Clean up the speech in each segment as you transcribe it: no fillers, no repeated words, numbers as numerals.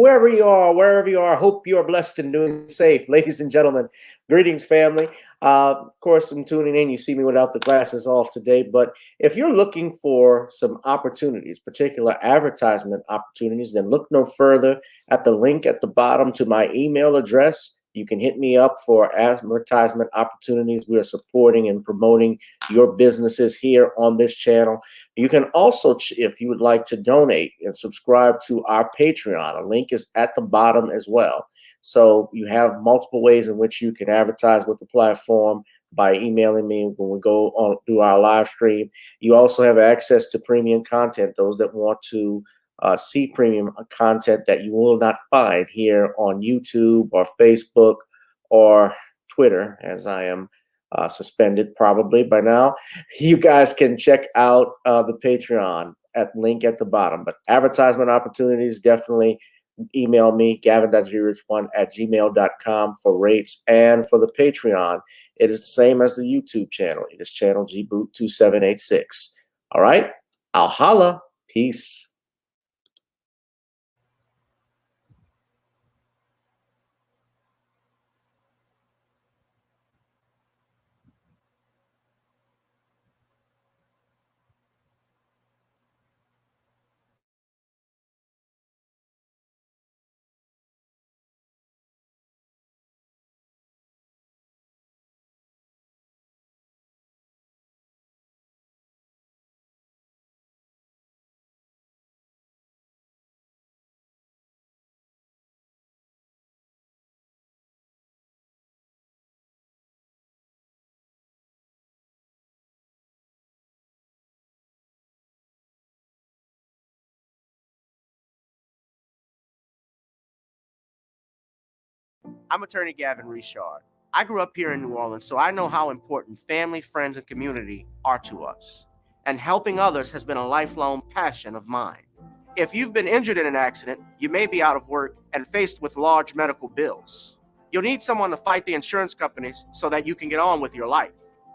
whoever you are, wherever you are, hope you are blessed and doing safe. Ladies and gentlemen, greetings, family. Of course, I'm tuning in. You see me without the glasses off today, but if you're looking for some opportunities, particular advertisement opportunities, then look no further at the link at the bottom to my email address. You can hit me up for advertisement opportunities. We are supporting and promoting your businesses here on this channel. You can also, if you would like to donate and subscribe to our Patreon, a link is at the bottom as well. So you have multiple ways in which you can advertise with the platform by emailing me when we go on do our live stream. You also have access to premium content, those that want to see premium content that you will not find here on YouTube or Facebook or Twitter, as I am suspended probably by now. You guys can check out the Patreon at link at the bottom. But advertisement opportunities, definitely email me, gavin.gh1@gmail.com for rates. And for the Patreon, it is the same as the YouTube channel. It is channel gboot2786. All right, I'll holla. Peace. I'm attorney Gavin Richard. I grew up here in New Orleans, so I know how important family, friends, and community are to us. And helping others has been a lifelong passion of mine. If you've been injured in an accident, you may be out of work and faced with large medical bills. You'll need someone to fight the insurance companies so that you can get on with your life.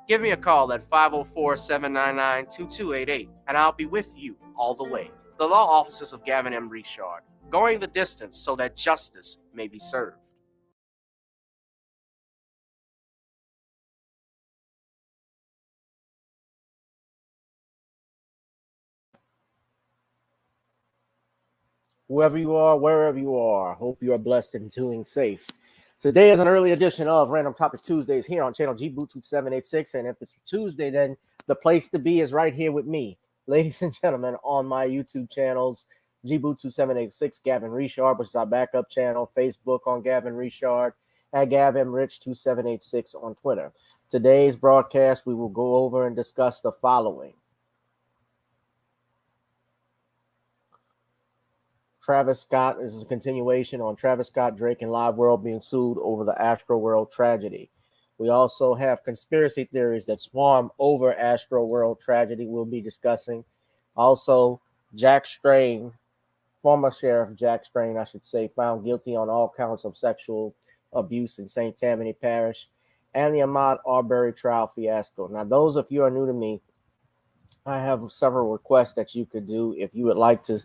Give me a call at 504-799-2288, and I'll be with you all the way. The law offices of Gavin M. Richard, going the distance so that justice may be served. Whoever you are, wherever you are, hope you are blessed and doing safe. Today is an early edition of Random Topic Tuesdays here on channel gboot2786. And if it's Tuesday, then the place to be is right here with me, ladies and gentlemen, on my YouTube channels, gboot2786, Gavin Richard, which is our backup channel, Facebook on Gavin Richard, and GavinRich2786 on Twitter. Today's broadcast, we will go over and discuss the following. Travis Scott, this is a continuation on Travis Scott, Drake, and Live World being sued over the AstroWorld tragedy. We also have conspiracy theories that swarm over AstroWorld tragedy we'll be discussing. Also, Jack Strain, former Sheriff Jack Strain, I should say, found guilty on all counts of sexual abuse in St. Tammany Parish, and the Ahmad Aubrary trial fiasco. Now, those of you who are new to me, I have several requests that you could do if you would like to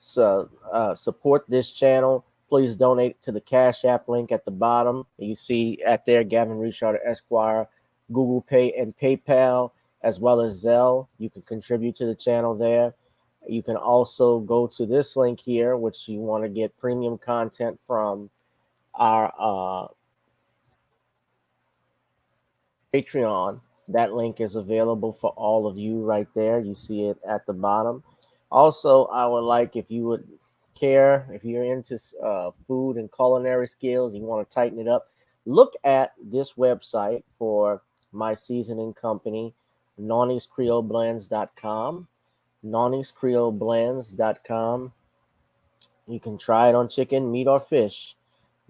support this channel. Please donate to the Cash App link at the bottom. You see at there, GavinRichardEsq, Google Pay and PayPal, as well as Zelle. You can contribute to the channel there. You can also go to this link here, which you want to get premium content from our Patreon. That link is available for all of you right there. You see it at the bottom. Also, I would like, if you would care, if you're into food and culinary skills, you want to tighten it up, look at this website for my seasoning company, NawniesCreoleBlends.com. NawniesCreoleBlends.com. You can try it on chicken, meat, or fish.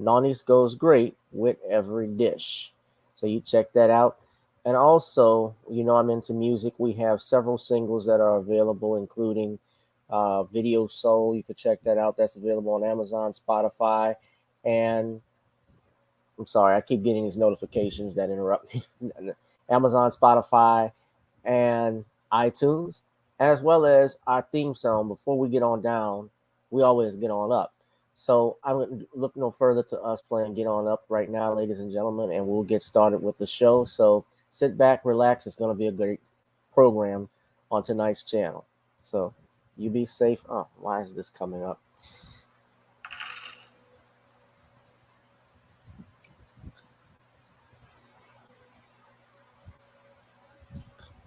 Nawnies goes great with every dish. So you check that out. And also, you know, I'm into music. We have several singles that are available, including Video Soul. You could check that out. That's available on Amazon, Spotify, and I'm sorry, I keep getting these notifications that interrupt me. Amazon, Spotify, and iTunes, as well as our theme song. Before we get on down, we always get on up. So I'm going to look no further to us playing Get On Up right now, ladies and gentlemen, and we'll get started with the show. So sit back, relax. It's going to be a great program on tonight's channel. So you be safe. Oh, why is this coming up?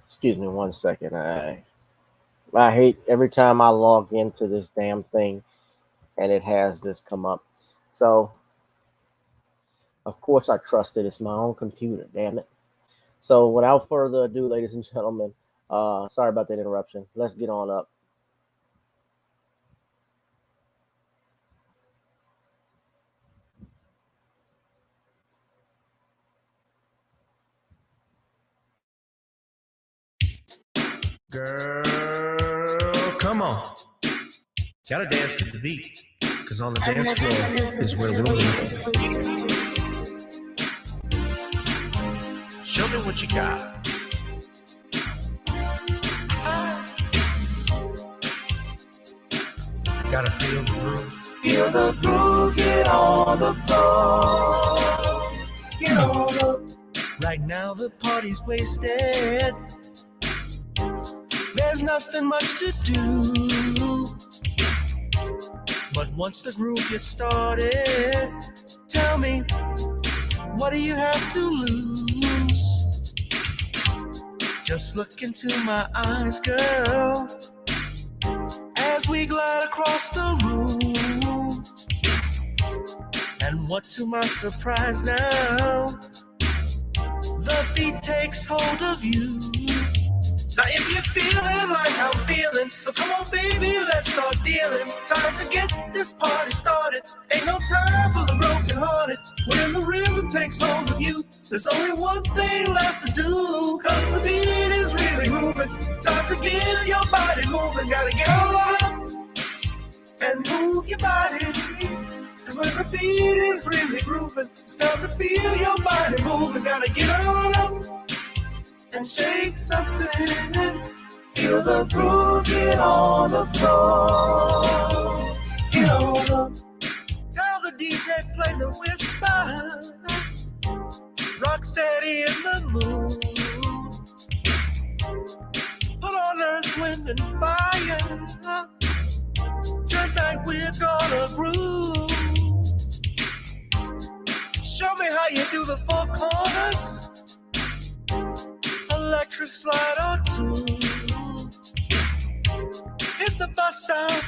Excuse me 1 second. I hate every time I log into this damn thing and it has this come up. So of course I trust it. It's my own computer, damn it. So without further ado, ladies and gentlemen, sorry about that interruption. Let's get on up. Girl, come on. Gotta dance to the beat. Cause on the dance floor is where we'll be. Show me what you got. Gotta feel the groove. Feel the groove, get on the floor. Get on the. Right now the party's wasted. There's nothing much to do. But once the groove gets started, tell me, what do you have to lose? Just look into my eyes, girl, as we glide across the room. And what to my surprise now, the beat takes hold of you. Now if you're feeling like I'm feeling, so come on baby, let's start dealing. Time to get this party started. Ain't no time for the broken hearted. When the rhythm takes hold of you, there's only one thing left to do. Cause the beat is really moving. Time to get your body moving. Gotta get on up and move your body. Cause when the beat is really grooving, it's time to feel your body moving. Gotta get on up and shake something. Feel the groove, get on the floor. Get on the. Tell the DJ play the whispers. Rock steady in the mood. Put on earth, wind, and fire. Tonight we're gonna groove. Show me how you do the four corners. Electric slide or two. Hit the bus stop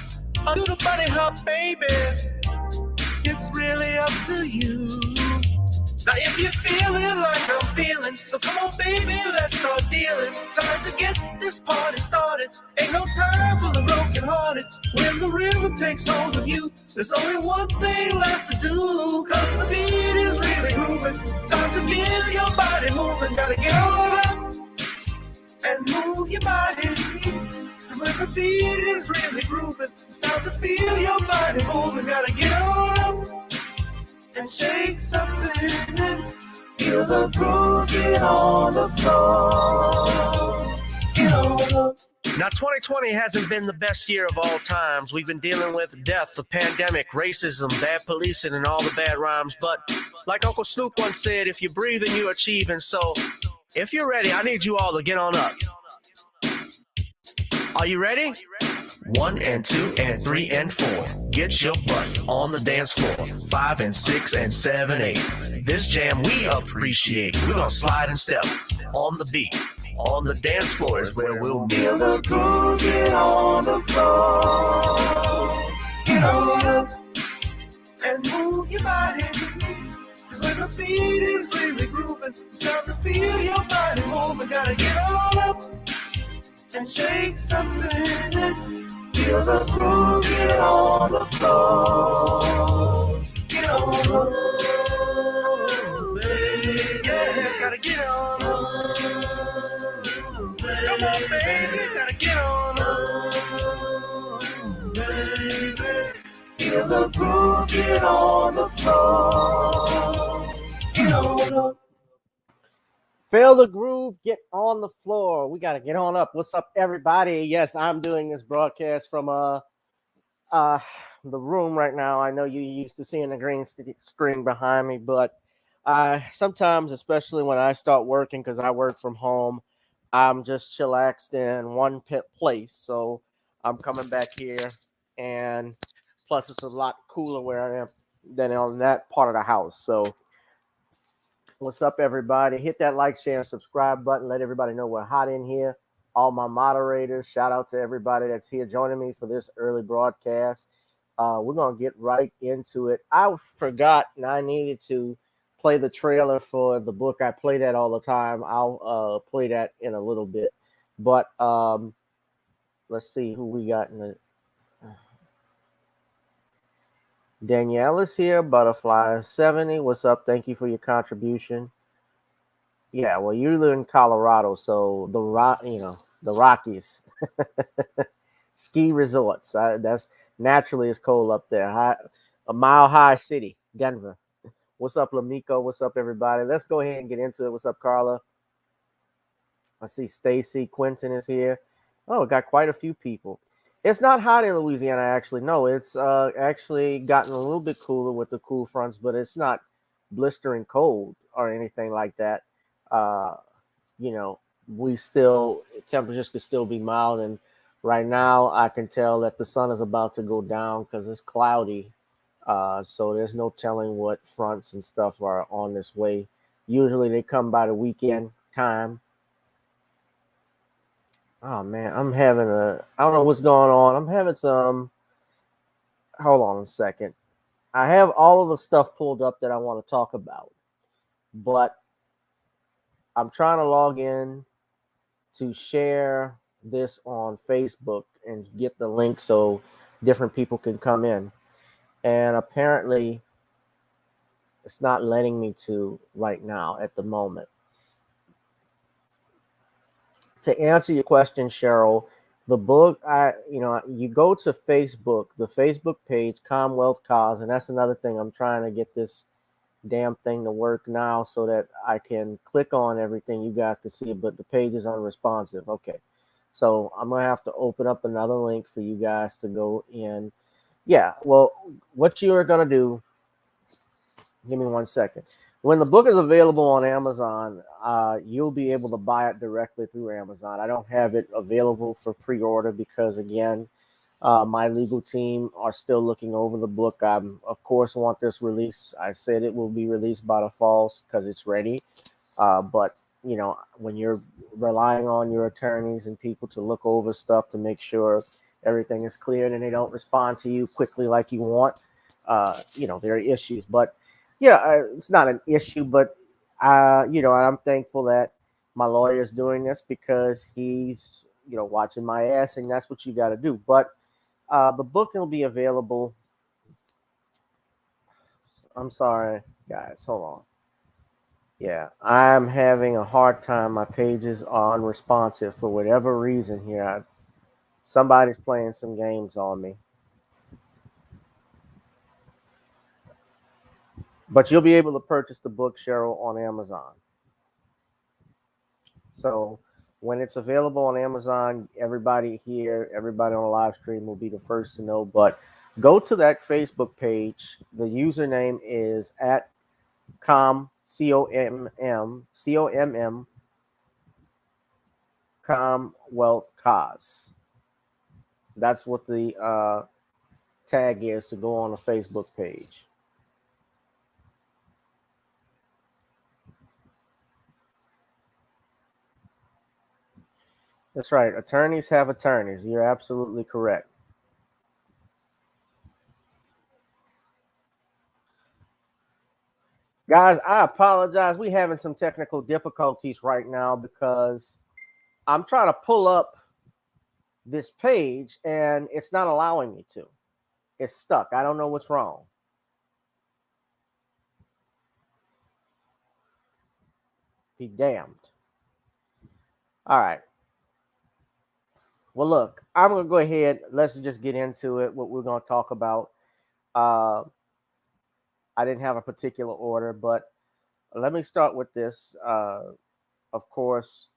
or do the bunny hop, baby. It's really up to you. Now if you're feeling like I'm feeling, so come on baby, let's start dealing. Time to get this party started. Ain't no time for the broken hearted. When the rhythm takes hold of you, there's only one thing left to do. Cause the beat is really grooving. Time to get your body moving. Gotta get on up and move your body. Cause when the beat is really grooving, it's time to feel your body moving. Gotta get on up and shake something. Feel the groove, get on the floor. Get on the. Now 2020 hasn't been the best year of all times. We've been dealing with death, the pandemic, racism, bad policing, and all the bad rhymes. But like Uncle Snoop once said, if you breathe and you achieve. And so if you're ready, I need you all to get on up. Are you ready? 1 and 2 and 3 and 4. Get your butt on the dance floor. 5 and 6 and 7, 8. This jam we appreciate. We're gonna slide and step on the beat. On the dance floor is where we'll be. Feel the groove, get on the floor. Get on up And move your body. Cause when the beat is really grooving, it's time to feel your body moving. Gotta get on up and shake something. Feel the groove, get on the floor. Get on the Oh, baby, yeah, gotta get on up. Come on, baby, gotta get on up. Baby. Feel the groove, get on the floor. Get on the. Feel the groove, get on the floor. We got to get on up. What's up, everybody? Yes, I'm doing this broadcast from the room right now. I know you're used to seeing the green screen behind me, but sometimes, especially when I start working, because I work from home, I'm just chillaxed in one place. So I'm coming back here, and plus it's a lot cooler where I am than on that part of the house. So what's up, everybody? Hit that like, share, and subscribe button. Let everybody know we're hot in here. All my moderators, shout out to everybody that's here joining me for this early broadcast. We're going to get right into it. I forgot and I needed to play the trailer for the book. I play that all the time. I'll play that in a little bit. But let's see who we got in the... Danielle is here. Butterfly 70. What's up? Thank you for your contribution. Yeah, well, you live in Colorado, so the Rockies, ski resorts. That's naturally it's cold up there. A mile high city, Denver. What's up, Lamiko? What's up, everybody? Let's go ahead and get into it. What's up, Carla? I see Stacy Quentin is here. Oh, got quite a few people. It's not hot in Louisiana, actually. No, it's actually gotten a little bit cooler with the cool fronts, but it's not blistering cold or anything like that. We still, temperatures could still be mild. And right now I can tell that the sun is about to go down because it's cloudy. So there's no telling what fronts and stuff are on this way. Usually they come by the weekend time. Oh man, I don't know what's going on. I'm having some, hold on a second. I have all of the stuff pulled up that I want to talk about, but I'm trying to log in to share this on Facebook and get the link so different people can come in. And apparently it's not letting me to right now at the moment. To answer your question, Cheryl, the book, you go to Facebook, the Facebook page, Commonwealth Cause, and that's another thing. I'm trying to get this damn thing to work now so that I can click on everything. You guys can see it, but the page is unresponsive. Okay. So I'm going to have to open up another link for you guys to go in. Yeah. Well, what you are going to do, give me 1 second. When the book is available on Amazon, you'll be able to buy it directly through Amazon. I don't have it available for pre-order because, again, my legal team are still looking over the book. I, of course, want this release. I said it will be released by the fall because it's ready. But, when you're relying on your attorneys and people to look over stuff to make sure everything is cleared and they don't respond to you quickly like you want, there are issues. But, it's not an issue, but, I'm thankful that my lawyer is doing this because he's, watching my ass, and that's what you got to do. But the book will be available. I'm sorry, guys. Hold on. Yeah, I'm having a hard time. My pages are unresponsive for whatever reason here. Somebody's playing some games on me. But you'll be able to purchase the book, Cheryl, on Amazon. So when it's available on Amazon, everybody here, everybody on the live stream will be the first to know. But go to that Facebook page. The username is at COMM, Commonwealth Cause. That's what the tag is to go on the Facebook page. That's right. Attorneys have attorneys. You're absolutely correct. Guys, I apologize. We're having some technical difficulties right now because I'm trying to pull up this page and it's not allowing me to. It's stuck. I don't know what's wrong. Be damned. All right. Well, look, I'm going to go ahead. Let's just get into it, what we're going to talk about. I didn't have a particular order, but let me start with this. Of course,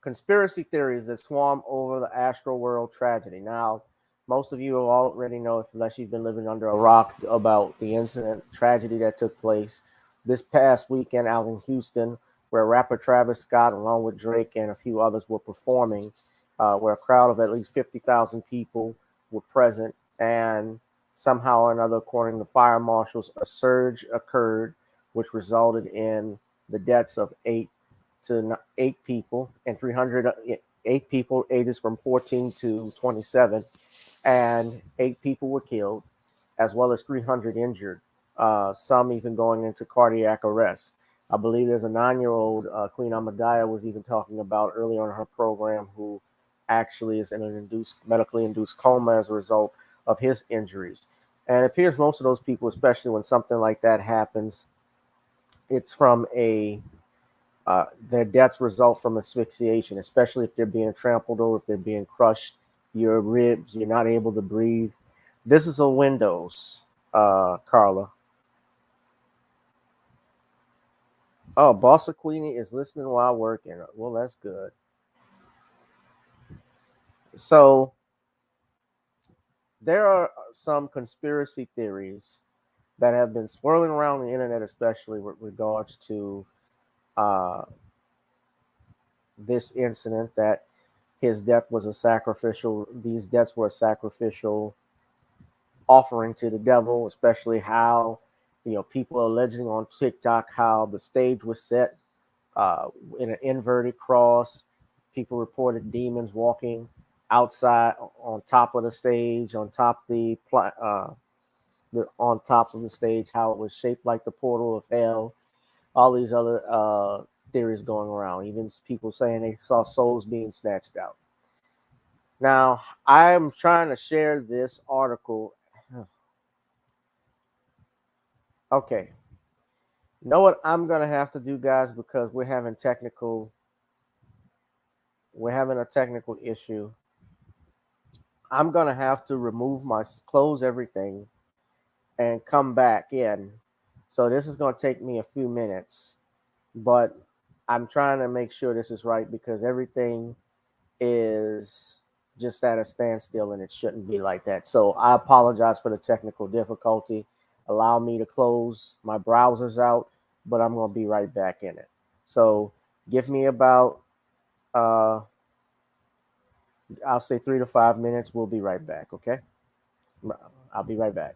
conspiracy theories that swarm over the AstroWorld tragedy. Now, Most of you already know, unless you've been living under a rock, about the incident, tragedy that took place this past weekend out in Houston, where rapper Travis Scott, along with Drake and a few others, were performing, where a crowd of at least 50,000 people were present. And somehow or another, according to fire marshals, a surge occurred, which resulted in the deaths of eight people and 308 people ages from 14 to 27, and 8 people were killed, as well as 300 injured, some even going into cardiac arrest. I believe there's a 9-year-old, Queen Ahmadiyah was even talking about earlier on her program, who actually is in an medically induced coma as a result of his injuries. And it appears most of those people, especially when something like that happens, it's from their deaths result from asphyxiation, especially if they're being trampled over, if they're being crushed, your ribs, you're not able to breathe. This is a Windows, Carla. Oh, Bossa Queenie is listening while working. Well, that's good. So there are some conspiracy theories that have been swirling around the internet, especially with regards to this incident, that his death was these deaths were a sacrificial offering to the devil, especially how, people are alleging on TikTok how the stage was set in an inverted cross. People reported demons walking outside on top of the stage, on top on top of the stage, how it was shaped like the portal of hell. All these other theories going around, even people saying they saw souls being snatched out. Now, I'm trying to share this article. Okay. You know what I'm going to have to do, guys, because we're having a technical issue. I'm going to have to close everything and come back in. So this is going to take me a few minutes, but I'm trying to make sure this is right because everything is just at a standstill and it shouldn't be like that. So I apologize for the technical difficulty. Allow me to close my browsers out, but I'm going to be right back in it. So give me about, I'll say 3 to 5 minutes. We'll be right back. Okay. I'll be right back.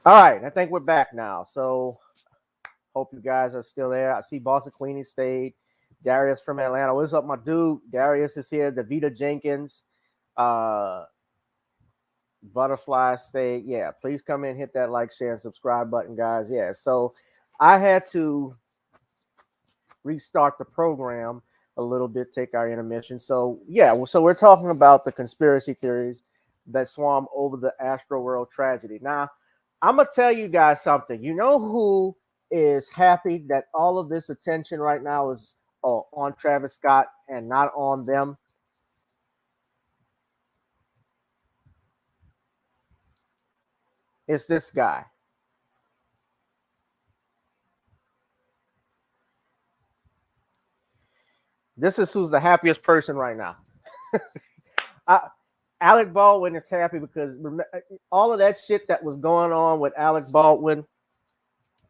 All right, I think we're back now. So hope you guys are still there. I see Boston Queenie stayed. Darius from Atlanta. What's up, my dude? Darius is here. Davita Jenkins. Butterfly stayed. Yeah, please come in, hit that like, share, and subscribe button, guys. Yeah, so I had to restart the program a little bit, take our intermission. So yeah, so we're talking about the conspiracy theories that swarm over the AstroWorld tragedy. Now, I'm gonna tell you guys something. You know who is happy that all of this attention right now is on Travis Scott and not on them? It's this guy. This is who's the happiest person right now. Alec Baldwin is happy because all of that shit that was going on with Alec Baldwin.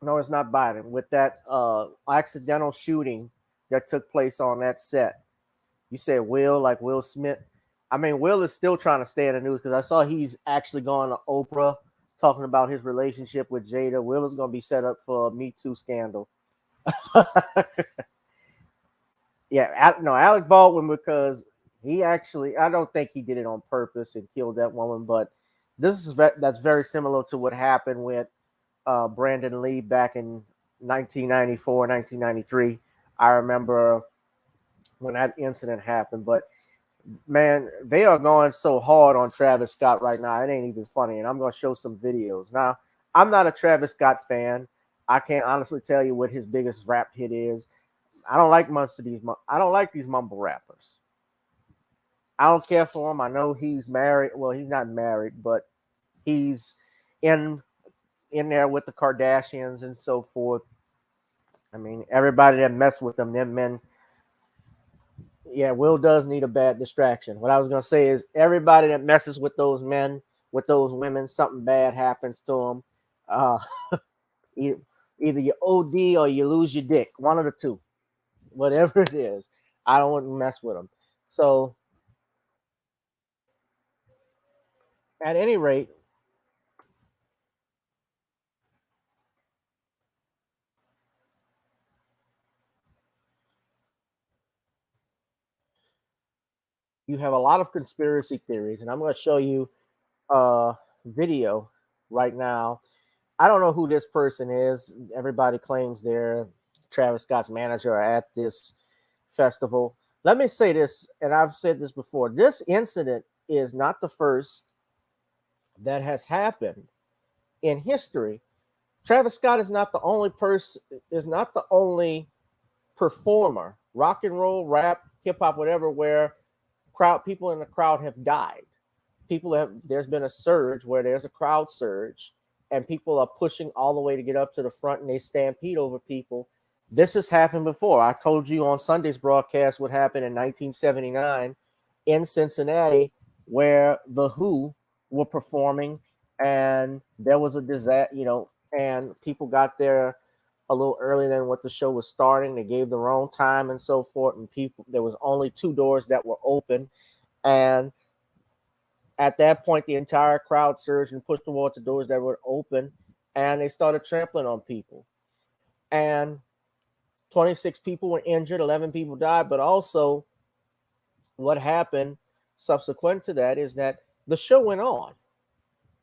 No, it's not Biden. With that accidental shooting that took place on that set. You said Will, like Will Smith. I mean, Will is still trying to stay in the news because I saw he's actually going to Oprah talking about his relationship with Jada. Will is going to be set up for a Me Too scandal. Yeah, no, Alec Baldwin, because he actually, I don't think he did it on purpose and killed that woman, but that's very similar to what happened with Brandon Lee back in 1994, 1993. I remember when that incident happened, but man, they are going so hard on Travis Scott right now. It ain't even funny, and I'm going to show some videos. Now, I'm not a Travis Scott fan. I can't honestly tell you what his biggest rap hit is. I don't like much of these. I don't like these mumble rappers. I don't care for him. I know he's married. Well, he's not married, but he's in there with the Kardashians and so forth. I mean, everybody that mess with them men. Yeah, Will does need a bad distraction. What I was gonna say is everybody that messes with those men, with those women, something bad happens to them. Either you OD or you lose your dick. One of the two. Whatever it is, I don't want to mess with them. So, at any rate, you have a lot of conspiracy theories, and I'm going to show you a video right now. I don't know who this person is. Everybody claims they're Travis Scott's manager at this festival. Let me say this, and I've said this before. This incident is not the first that has happened in history. Travis Scott is not the only performer, rock and roll, rap, hip hop, whatever, where people in the crowd have died. There's been a surge where there's a crowd surge and people are pushing all the way to get up to the front and they stampede over people. This has happened before. I told you on Sunday's broadcast what happened in 1979 in Cincinnati, where the Who were performing and there was a disaster, and people got there a little earlier than what the show was starting. They gave the wrong time and so forth, and there was only 2 doors that were open, and at that point the entire crowd surged and pushed towards the doors that were open, and they started trampling on people, and 26 people were injured, 11 people died. But also what happened subsequent to that is that the show went on.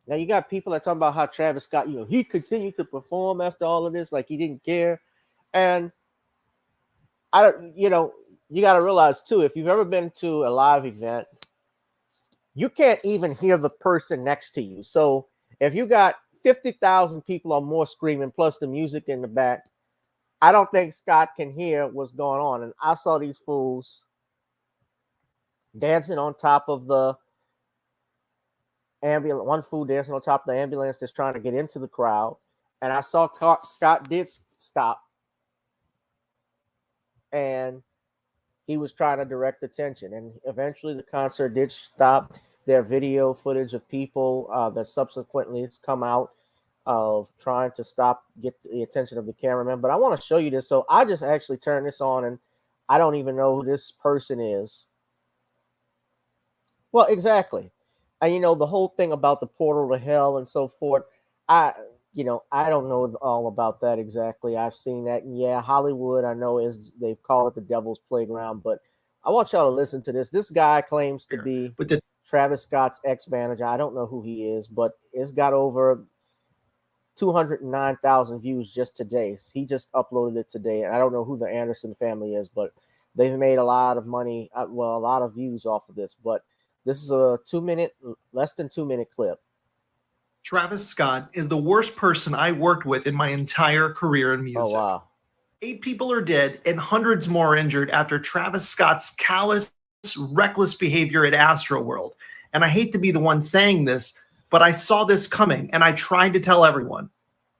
Now you got people that talk about how Travis Scott, he continued to perform after all of this, like he didn't care. And you got to realize too, if you've ever been to a live event, you can't even hear the person next to you. So if you got 50,000 people or more screaming, plus the music in the back, I don't think Scott can hear what's going on. And I saw these fools dancing on top of the ambulance. One fool dancing on top of the ambulance that's trying to get into the crowd. And I saw Scott did stop. And he was trying to direct attention. And eventually the concert did stop. There are video footage of people that subsequently has come out of trying to get the attention of the cameraman. But I want to show you this. So I just actually turned this on, and I don't even know who this person is. Well, exactly. And the whole thing about the portal to hell and so forth. I don't know all about that exactly. I've seen that, and yeah, Hollywood, I know is they call it the devil's playground, but I want y'all to listen to this. This guy claims to be With the Travis Scott's ex-manager. I don't know who he is, but it's got over 209,000 views just today. He just uploaded it today, and I don't know who the Anderson family is, but they've made a lot of money, a lot of views off of this. But this is a less than 2 minute clip. Travis Scott is the worst person I worked with in my entire career in music. Oh wow! 8 people are dead and hundreds more are injured after Travis Scott's callous, reckless behavior at AstroWorld. And I hate to be the one saying this, but I saw this coming and I tried to tell everyone.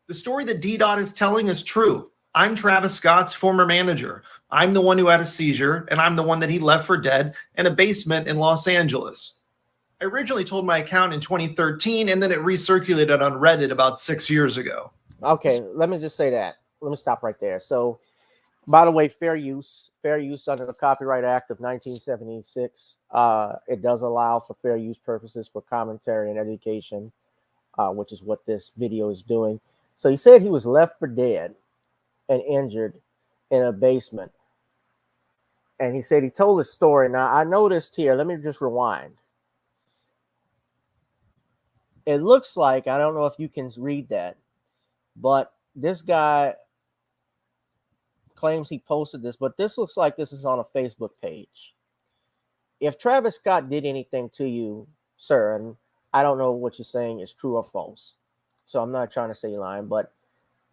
The story that D-Dot is telling is true. I'm Travis Scott's former manager. I'm the one who had a seizure, and I'm the one that he left for dead in a basement in Los Angeles. I originally told my account in 2013, and then it recirculated on Reddit about 6 years ago. Okay, let me just say that. Let me stop right there. So, by the way, fair use under the Copyright Act of 1976. It does allow for fair use purposes for commentary and education, which is what this video is doing. So he said he was left for dead and injured in a basement. And he said he told his story. Now, I noticed here, let me just rewind. It looks like, I don't know if you can read that, but this guy claims he posted this, but this looks like this is on a Facebook page. If Travis Scott did anything to you, sir, and I don't know what you're saying is true or false, so I'm not trying to say you're lying, but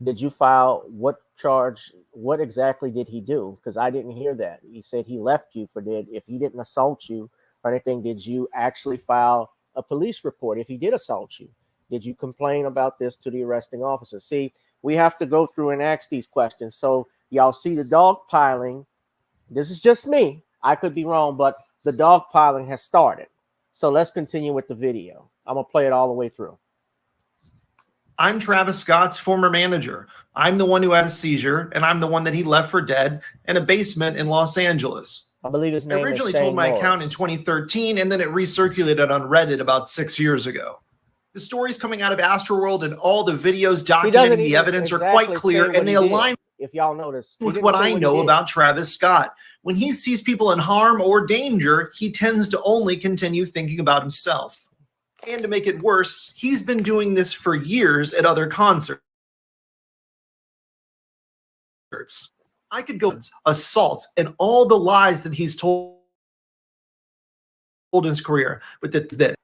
did you file what charge? What exactly did he do? Because I didn't hear that. He said he left you for dead. If he didn't assault you or anything, did you actually file a police report? If he did assault you, did you complain about this to the arresting officer? See, we have to go through and ask these questions. So y'all see the dog piling. This is just me. I could be wrong, but the dog piling has started. So let's continue with the video. I'm going to play it all the way through. I'm Travis Scott's former manager. I'm the one who had a seizure, and I'm the one that he left for dead in a basement in Los Angeles. I believe his name I originally is Shane told my Morris. account in 2013, and then it recirculated on Reddit about 6 years ago. The stories coming out of AstroWorld and all the videos documenting the evidence are quite clear, and they align if y'all notice, with what I know about Travis Scott. When he sees people in harm or danger, he tends to only continue thinking about himself. And to make it worse, he's been doing this for years at other concerts. I could go assault and all the lies that he's told in his career, but that's this.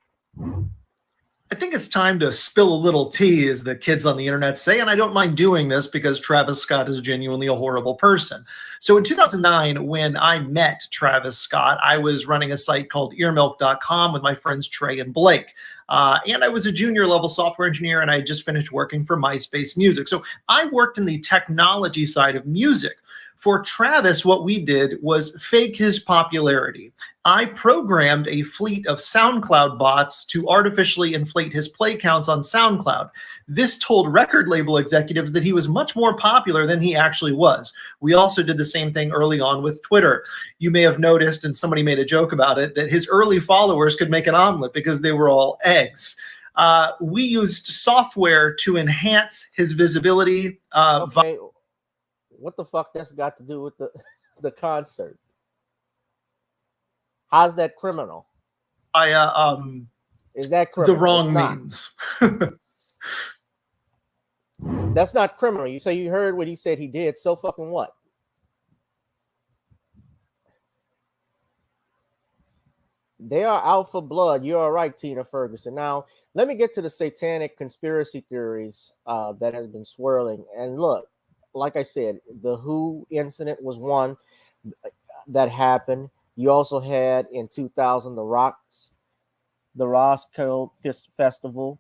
I think it's time to spill a little tea, as the kids on the internet say, and I don't mind doing this because Travis Scott is genuinely a horrible person. So in 2009, when I met Travis Scott, I was running a site called earmilk.com with my friends Trey and Blake. And I was a junior level software engineer, and I had just finished working for MySpace Music. So I worked in the technology side of music. For Travis, what we did was fake his popularity. I programmed a fleet of SoundCloud bots to artificially inflate his play counts on SoundCloud. This told record label executives that he was much more popular than he actually was. We also did the same thing early on with Twitter. You may have noticed, and somebody made a joke about it, that his early followers could make an omelet because they were all eggs. We used software to enhance his visibility. Okay. What the fuck that's got to do with the concert? How's that criminal? Is that criminal? The wrong means. That's not criminal. You say you heard what he said he did. So fucking what? They are out for blood. You're all right, Tina Ferguson. Now, let me get to the satanic conspiracy theories that has been swirling. And look, like I said, the Who incident was one that happened. You also had in 2000 the Roscoe Festival.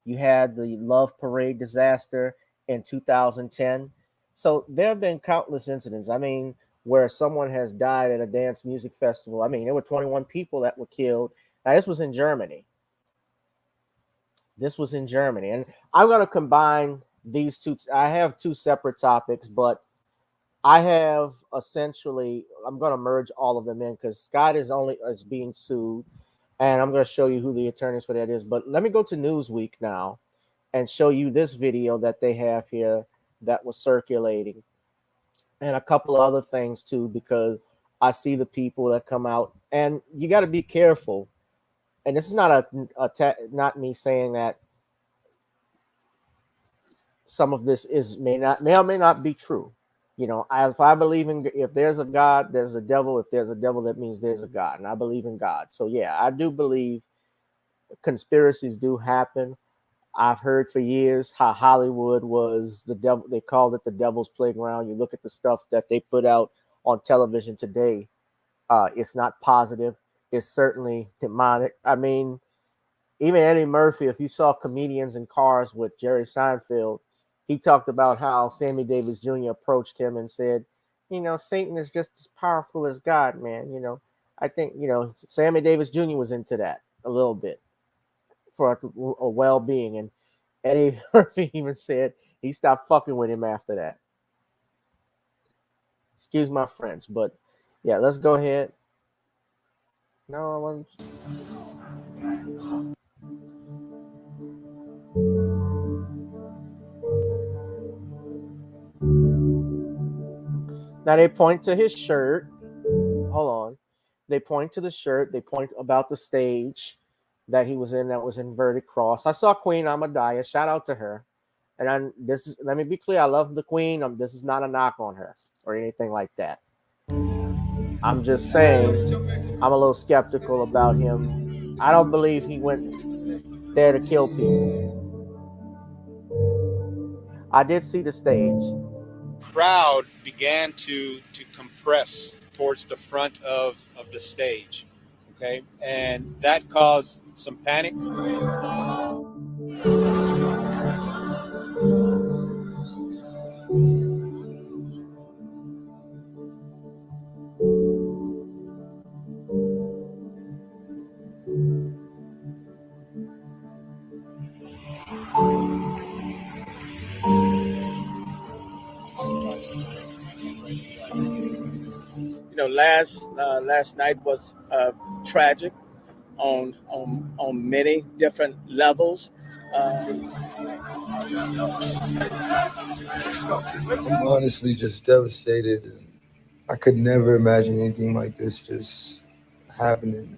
You had the Love Parade disaster in 2010. So there have been countless incidents. I mean, where someone has died at a dance music festival. I mean, there were 21 people that were killed. Now, this was in Germany. And I'm going to combine these two. I have two separate topics, but I have essentially, I'm going to merge all of them in because Scott is being sued, and I'm going to show you who the attorneys for that is. But let me go to Newsweek now, and show you this video that they have here that was circulating, and a couple of other things too, because I see the people that come out, and you got to be careful. And this is not not me saying that some of this may or may not be true. You know, if I believe in, if there's a God, there's a devil. If there's a devil, that means there's a God, and I believe in God. So yeah, I do believe conspiracies do happen. I've heard for years how Hollywood was the devil. They called it the devil's playground. You look at the stuff that they put out on television today. It's not positive. It's certainly demonic. I mean, even Eddie Murphy, if you saw Comedians in Cars with Jerry Seinfeld, he talked about how Sammy Davis Jr. approached him and said, you know, Satan is just as powerful as God, man. You know, I think, you know, Sammy Davis Jr. was into that a little bit for a well-being. And Eddie Murphy even said he stopped fucking with him after that. Excuse my French, but yeah, let's go ahead. No, I wasn't. Now they point to his shirt. Hold on. They point to the shirt. They point about the stage that he was in that was inverted cross. I saw Queen Ahmadiyya. Shout out to her. And let me be clear. I love the Queen. This is not a knock on her or anything like that. I'm just saying I'm a little skeptical about him. I don't believe he went there to kill people. I did see the stage. Crowd began to compress towards the front of the stage, okay, and that caused some panic. You know, last night was tragic on many different levels. I'm honestly just devastated. I could never imagine anything like this just happening.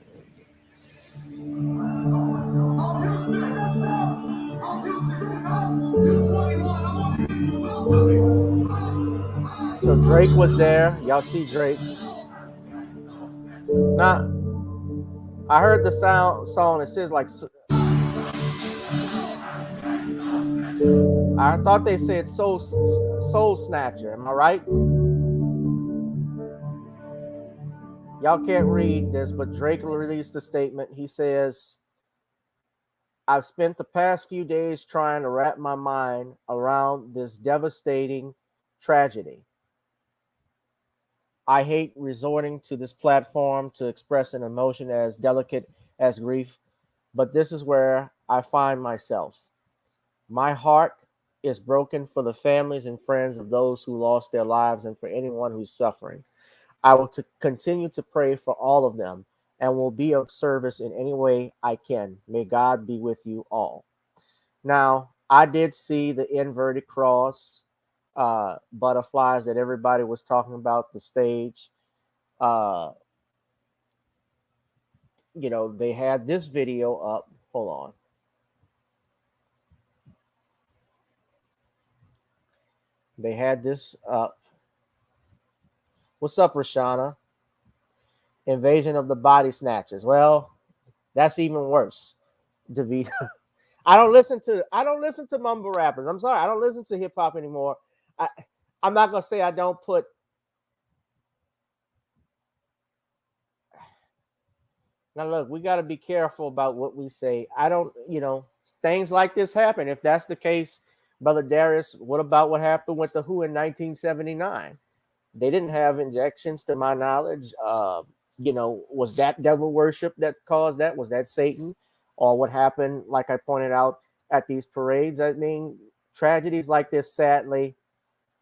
So Drake was there. Y'all see Drake. Now, I heard the song. It says like, I thought they said soul snatcher. Am I right? Y'all can't read this, but Drake released a statement. He says, I've spent the past few days trying to wrap my mind around this devastating tragedy. I hate resorting to this platform to express an emotion as delicate as grief, but this is where I find myself. My heart is broken for the families and friends of those who lost their lives and for anyone who's suffering. I will continue to pray for all of them and will be of service in any way I can. May God be with you all. Now, I did see the inverted cross butterflies that everybody was talking about, the stage. You know, they had this video up. Hold on. They had this up. What's up, Rashana? Invasion of the Body Snatchers. Well, that's even worse, Davida. I don't listen to mumble rappers. I'm sorry, I don't listen to hip hop anymore. I'm not gonna say I don't put. Now look, we got to be careful about what we say. I don't, you know, things like this happen. If that's the case, Brother Darius, what about what happened with the Who in 1979? They didn't have injections, to my knowledge. You know, was that devil worship that caused that? Was that Satan? Or what happened, like I pointed out, at these parades? I mean, tragedies like this sadly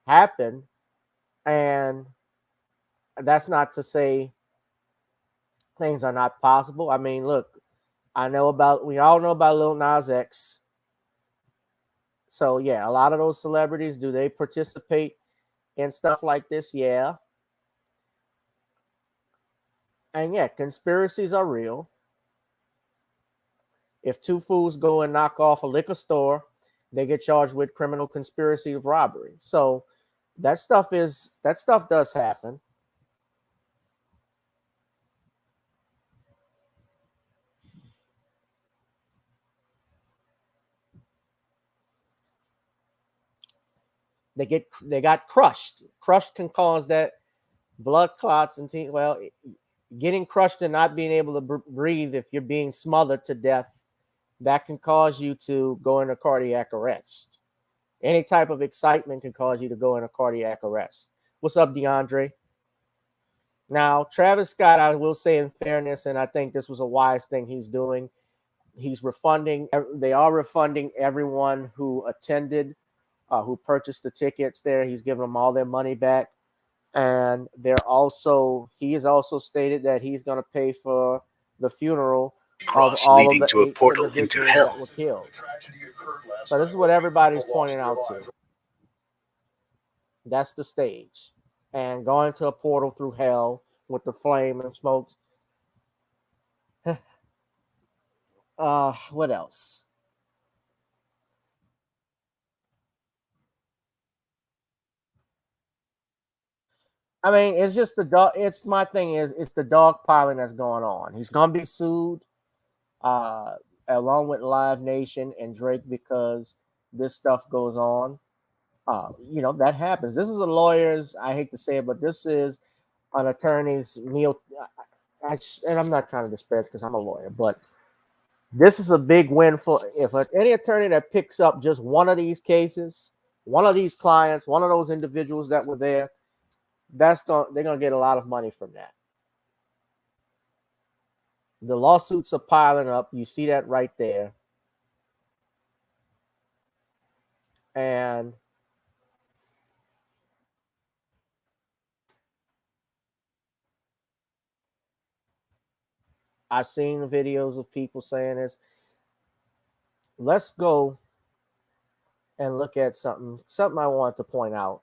happen. And that's not to say things are not possible. I mean, look, we all know about Lil Nas X. So yeah, a lot of those celebrities, do they participate in stuff like this? Yeah. And yeah, conspiracies are real. If two fools go and knock off a liquor store, they get charged with criminal conspiracy of robbery. So that stuff does happen. They got crushed. Crushed can cause that blood clots and getting crushed and not being able to breathe if you're being smothered to death, that can cause you to go into cardiac arrest. Any type of excitement can cause you to go into cardiac arrest. What's up, DeAndre? Now, Travis Scott, I will say in fairness, and I think this was a wise thing he's doing, they are refunding everyone who attended, who purchased the tickets there. He's giving them all their money back. And he has also stated that he's going to pay for the funeral of all of the 8 individuals that were killed. So this is what everybody's pointing out to. That's the stage. And going to a portal through hell with the flame and smokes. What else? I mean, it's just the dog. My thing is, it's the dog piling that's going on. He's gonna be sued, along with Live Nation and Drake, because this stuff goes on. That happens. This is a lawyer's. I hate to say it, but this is an attorney's meal. And I'm not trying to disparage because I'm a lawyer, but this is a big win for any attorney that picks up just one of these cases, one of these clients, one of those individuals that were there. They're gonna get a lot of money from that. The lawsuits are piling up. You see that right there. And I've seen the videos of people saying this. Let's go and look at something I want to point out.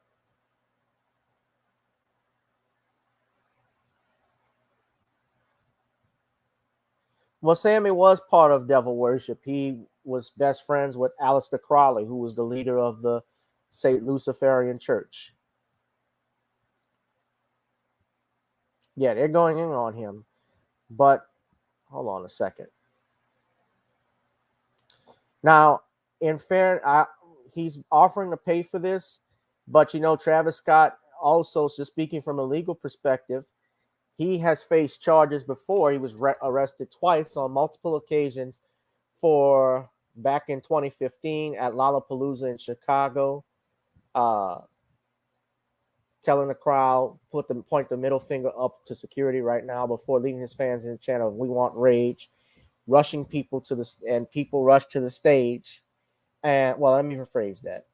Well, Sammy was part of devil worship. He was best friends with Aleister Crowley, who was the leader of the St. Luciferian Church. Yeah, they're going in on him. But hold on a second. Now, in fairness, he's offering to pay for this, but Travis Scott also, just speaking from a legal perspective, he has faced charges before. He was arrested twice on multiple occasions for back in 2015 at Lollapalooza in Chicago, telling the crowd, point the middle finger up to security right now before leading his fans in the chant of "We Want Rage," rushing people and people rushed to the stage. And let me rephrase that.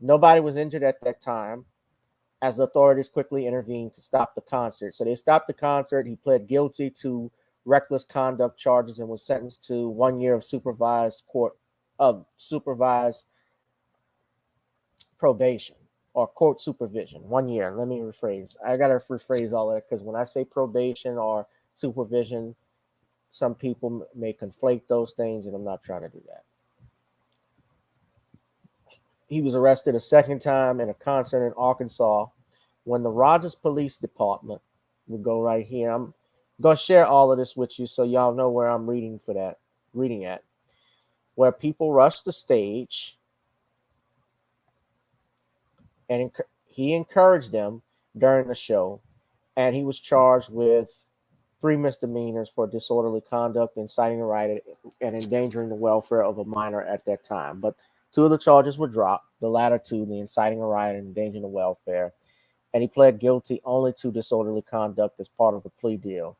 Nobody was injured at that time, as the authorities quickly intervened to stop the concert. So they stopped the concert. He pled guilty to reckless conduct charges and was sentenced to 1 year of supervised probation or court supervision. 1 year. Let me rephrase. I got to rephrase all that because when I say probation or supervision, some people may conflate those things, and I'm not trying to do that. He was arrested a second time in a concert in Arkansas when the Rogers Police Department, we'll go right here. I'm going to share all of this with you so y'all know where I'm reading at, where people rushed the stage, and he encouraged them during the show, and he was charged with 3 misdemeanors for disorderly conduct, inciting a riot, and endangering the welfare of a minor at that time. But 2 of the charges were dropped, the latter 2, the inciting a riot and endangering the welfare, and he pled guilty only to disorderly conduct as part of the plea deal.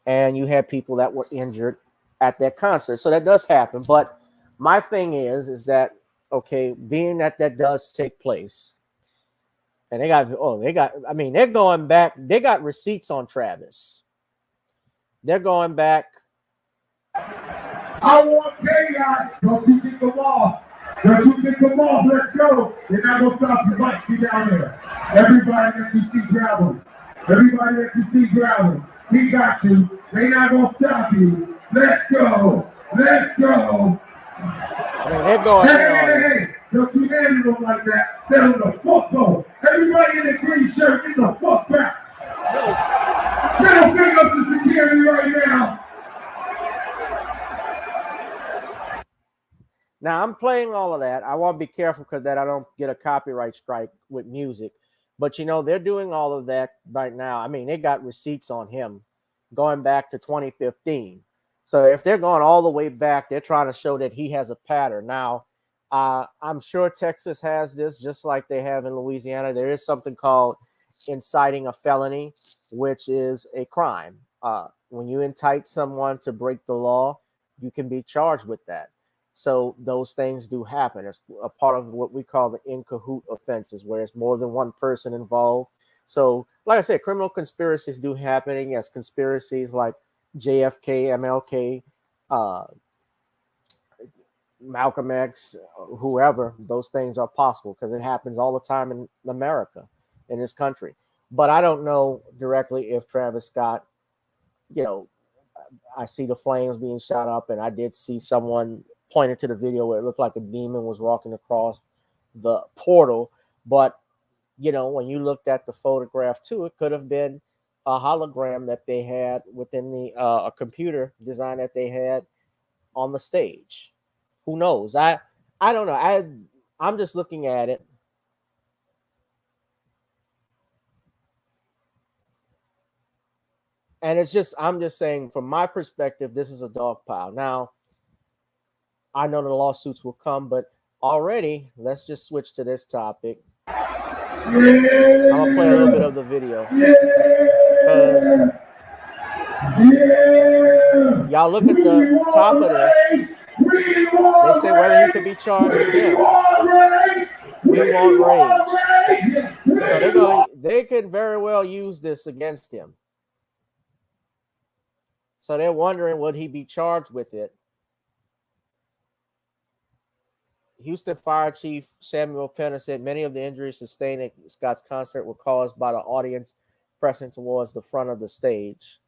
And you had people that were injured at that concert. So that does happen. But my thing is that, okay, being that does take place, and they're going back. They got receipts on Travis. They're going back I want chaos. Don't you get them off. Don't you get them off. Let's go. They're not going to stop you. Mike, get down there. Everybody that you see, grab them. Everybody that you see, grab them. He got you. They not going to stop you. Let's go. Let's go. I mean, they're going in on him. Hey. Don't you handle them like that. Tell them the fuck go. Everybody in the green shirt, get the fuck back. Middle finger up to security right now. Now, I'm playing all of that. I want to be careful because that I don't get a copyright strike with music. But, you know, they're doing all of that right now. I mean, they got receipts on him going back to 2015. So if they're going all the way back, they're trying to show that he has a pattern. Now, I'm sure Texas has this just like they have in Louisiana. There is something called inciting a felony, which is a crime. When you incite someone to break the law, you can be charged with that. So those things do happen. It's a part of what we call the in cahoot offenses, where it's more than one person involved. So, like I said, criminal conspiracies do happen. Yes, conspiracies like JFK, MLK, Malcolm X, whoever, those things are possible because it happens all the time in America, in this country. But I don't know directly if Travis Scott, you know, I see the flames being shot up, and I did see someone pointed to the video where it looked like a demon was walking across the portal. But, you know, when you looked at the photograph too, it could have been a hologram that they had within the a computer design that they had on the stage. Who knows? I don't know. I'm just looking at it. And I'm just saying, from my perspective, this is a dog pile. Now, I know the lawsuits will come, but already, let's just switch to this topic. I'm going to play a little bit of the video. Y'all look at the top of this. They say whether he could be charged again. We want rage. So they could very well use this against him. So they're wondering, would he be charged with it? Houston Fire Chief Samuel Penner said many of the injuries sustained at Scott's concert were caused by the audience pressing towards the front of the stage.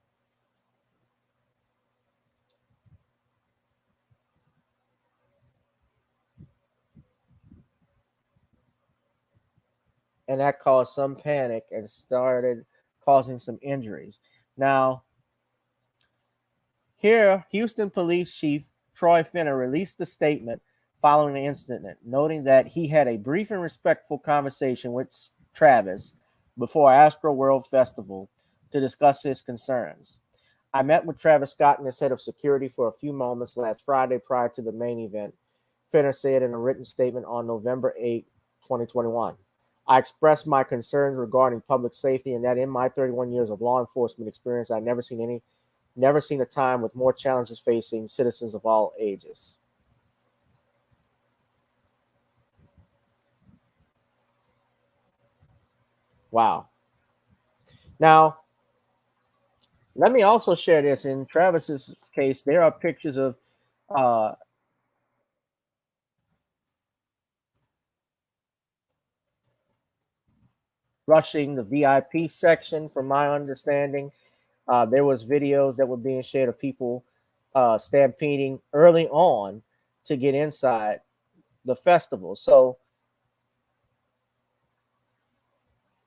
And that caused some panic and started causing some injuries. Now, here, Houston Police Chief Troy Finner released a statement following the incident, noting that he had a brief and respectful conversation with Travis before AstroWorld Festival to discuss his concerns. I met with Travis Scott and his head of security for a few moments last Friday prior to the main event, Finner said in a written statement on November 8, 2021. I expressed my concerns regarding public safety and that in my 31 years of law enforcement experience, I've never seen a time with more challenges facing citizens of all ages. Wow. Now, let me also share this. In Travis's case, there are pictures of rushing the VIP section, from my understanding. There was videos that were being shared of people stampeding early on to get inside the festival. So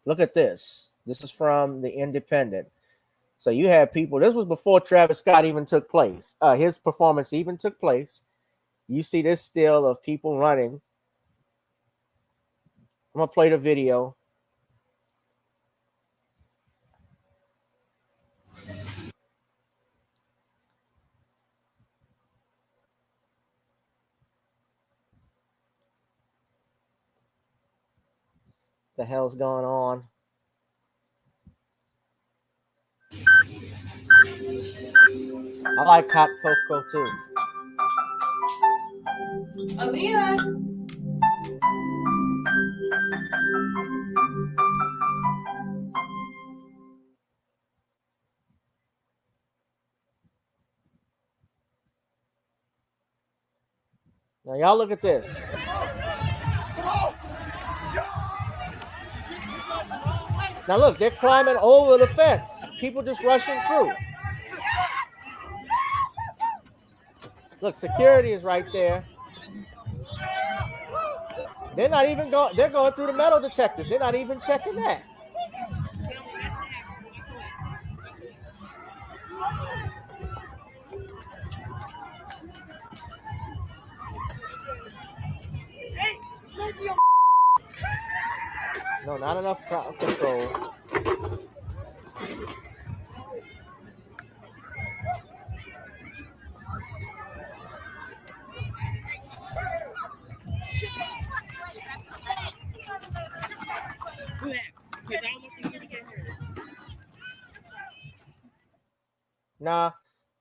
look at this. This is from the Independent. So you had people, this was before Travis Scott even took place. His performance even took place. You see this still of people running. I'm going to play the video. The hell's going on? I like hot cocoa too. Amira. Now y'all look at this. Now look, they're climbing over the fence. People just rushing through. Look, security is right there. They're not even going, they're going through the metal detectors. They're not even checking that. No, not enough crowd control. Now,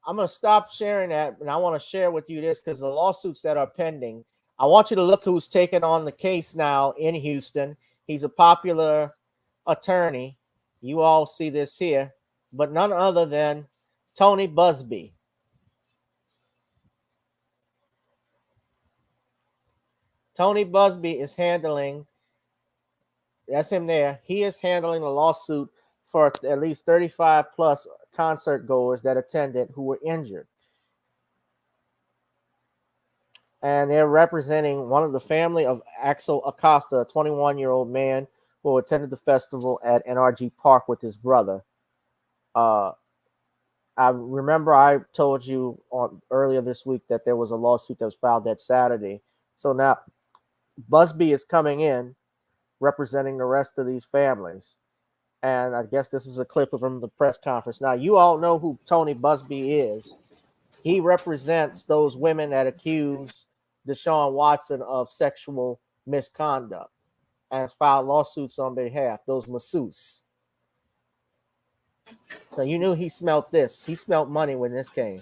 I'm going to stop sharing that, and I want to share with you this because the lawsuits that are pending. I want you to look who's taking on the case now in Houston. He's a popular attorney. You all see this here, but none other than Tony Busby. Tony Busby is handling, that's him there. He is handling a lawsuit for at least 35 plus concert goers that attended who were injured. And they're representing one of the family of Axel Acosta, a 21-year-old man who attended the festival at NRG Park with his brother. I remember I told you earlier this week that there was a lawsuit that was filed that Saturday. So now Busby is coming in representing the rest of these families. And I guess this is a clip from the press conference. Now, you all know who Tony Busby is. He represents those women that accuse Deshaun Watson of sexual misconduct and filed lawsuits on behalf, those masseuses. So you knew he smelt this. He smelt money when this came.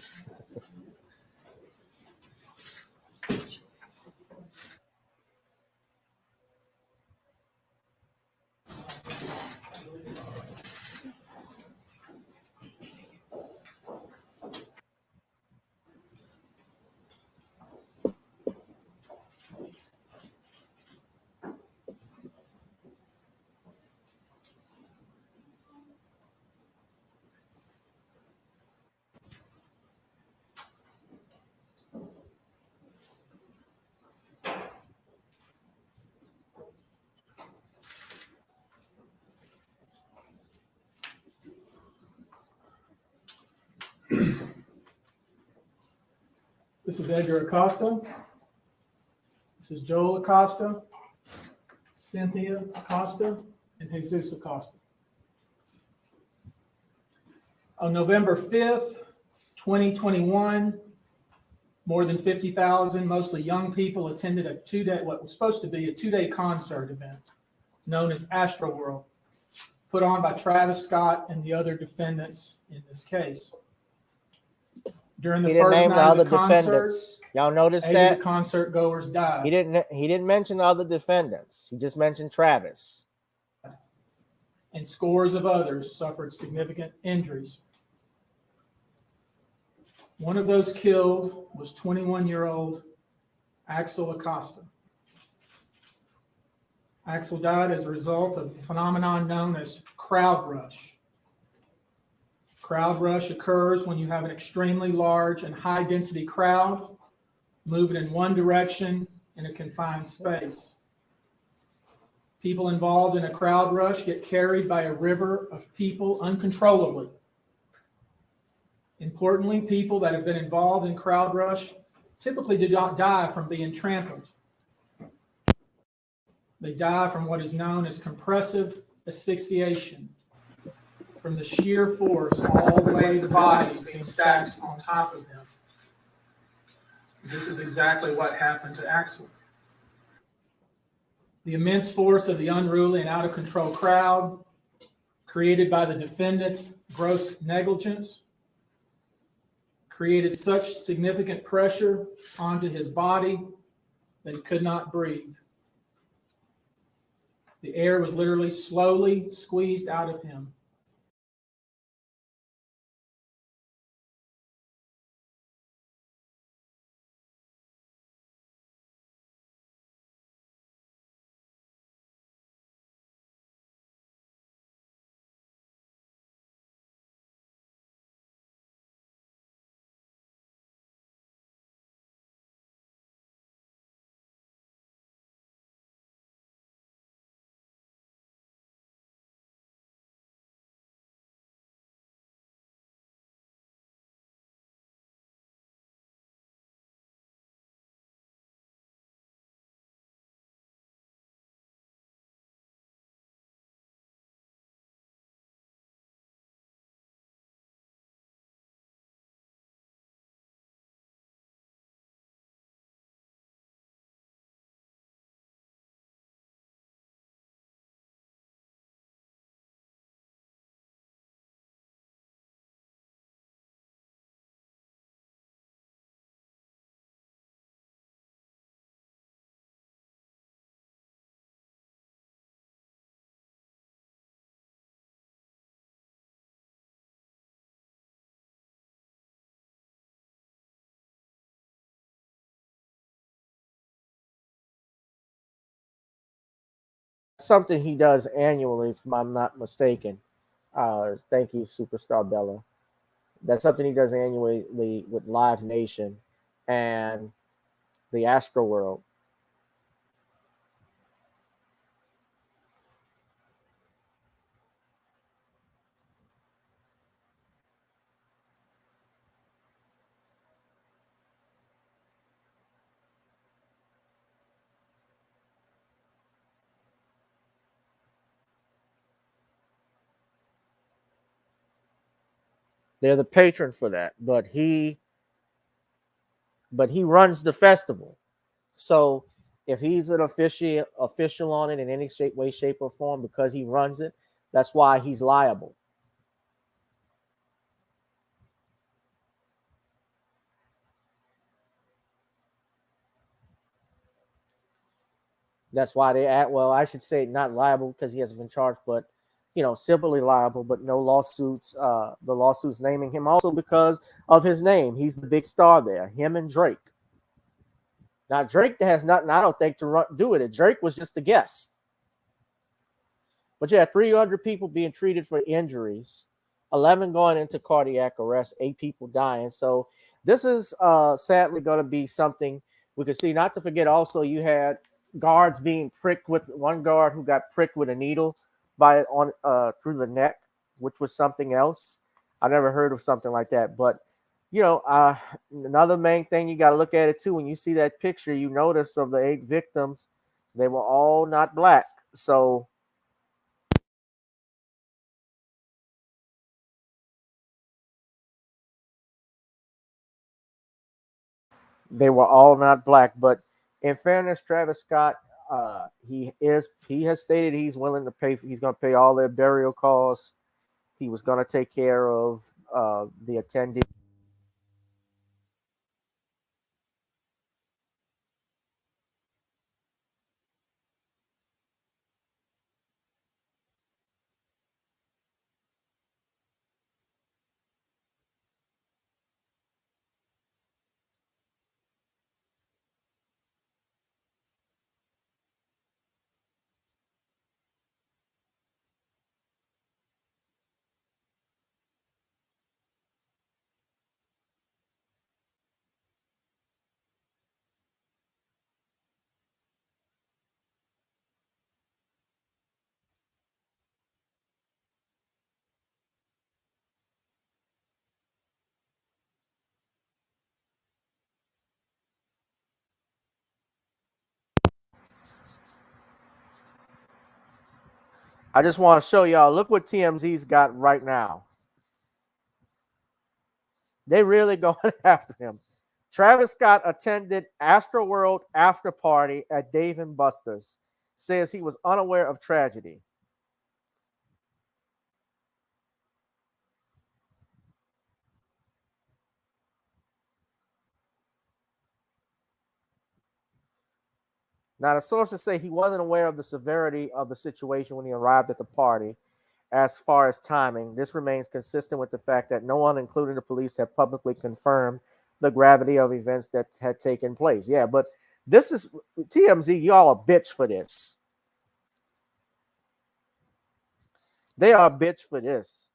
This is Edgar Acosta. This is Joel Acosta, Cynthia Acosta, and Jesus Acosta. On November 5th, 2021, more than 50,000, mostly young people, attended a what was supposed to be a two-day concert event known as AstroWorld, put on by Travis Scott and the other defendants in this case. During the first night of the concert, y'all notice 8 that of the concert goers died. He didn't mention the other defendants. He just mentioned Travis. And scores of others suffered significant injuries. One of those killed was 21-year-old Axel Acosta. Axel died as a result of the phenomenon known as crowd rush. Crowd rush occurs when you have an extremely large and high-density crowd moving in one direction in a confined space. People involved in a crowd rush get carried by a river of people uncontrollably. Importantly, people that have been involved in crowd rush typically do not die from being trampled. They die from what is known as compressive asphyxiation, from the sheer force all the way the body is being stacked on top of them. This is exactly what happened to Axel. The immense force of the unruly and out of control crowd, created by the defendant's gross negligence, created such significant pressure onto his body that he could not breathe. The air was literally slowly squeezed out of him. something he does annually, if I'm not mistaken. Thank you, Superstar Bella. That's something he does annually with Live Nation and the AstroWorld. They're the patron for that, but he runs the festival. So if he's an official on it in any shape, way, shape, or form, because he runs it, that's why he's liable. That's why they act. Well, I should say not liable because he hasn't been charged, but civilly liable, but no lawsuits. The lawsuits naming him also because of his name. He's the big star there. Him and Drake. Now Drake has nothing, I don't think, to do with it. Drake was just a guest. But yeah, 300 people being treated for injuries, 11 going into cardiac arrest, 8 people dying. So this is sadly going to be something we could see. Not to forget, also you had guards being pricked with one guard who got pricked with a needle through the neck, which was something else. I never heard of something like that. But another main thing you got to look at it too. When you see that picture, you notice of the 8 victims, they were all not black. So they were all not black. But in fairness, Travis Scott, he has stated he's willing to pay. He's going to pay all their burial costs. He was going to take care of the attendees. I just want to show y'all. Look what TMZ's got right now. They really going after him. Travis Scott attended AstroWorld after party at Dave & Buster's. Says he was unaware of tragedy. Now, the sources say he wasn't aware of the severity of the situation when he arrived at the party. As far as timing, this remains consistent with the fact that no one, including the police, have publicly confirmed the gravity of events that had taken place. Yeah, but this is TMZ. Y'all a bitch for this. They are a bitch for this.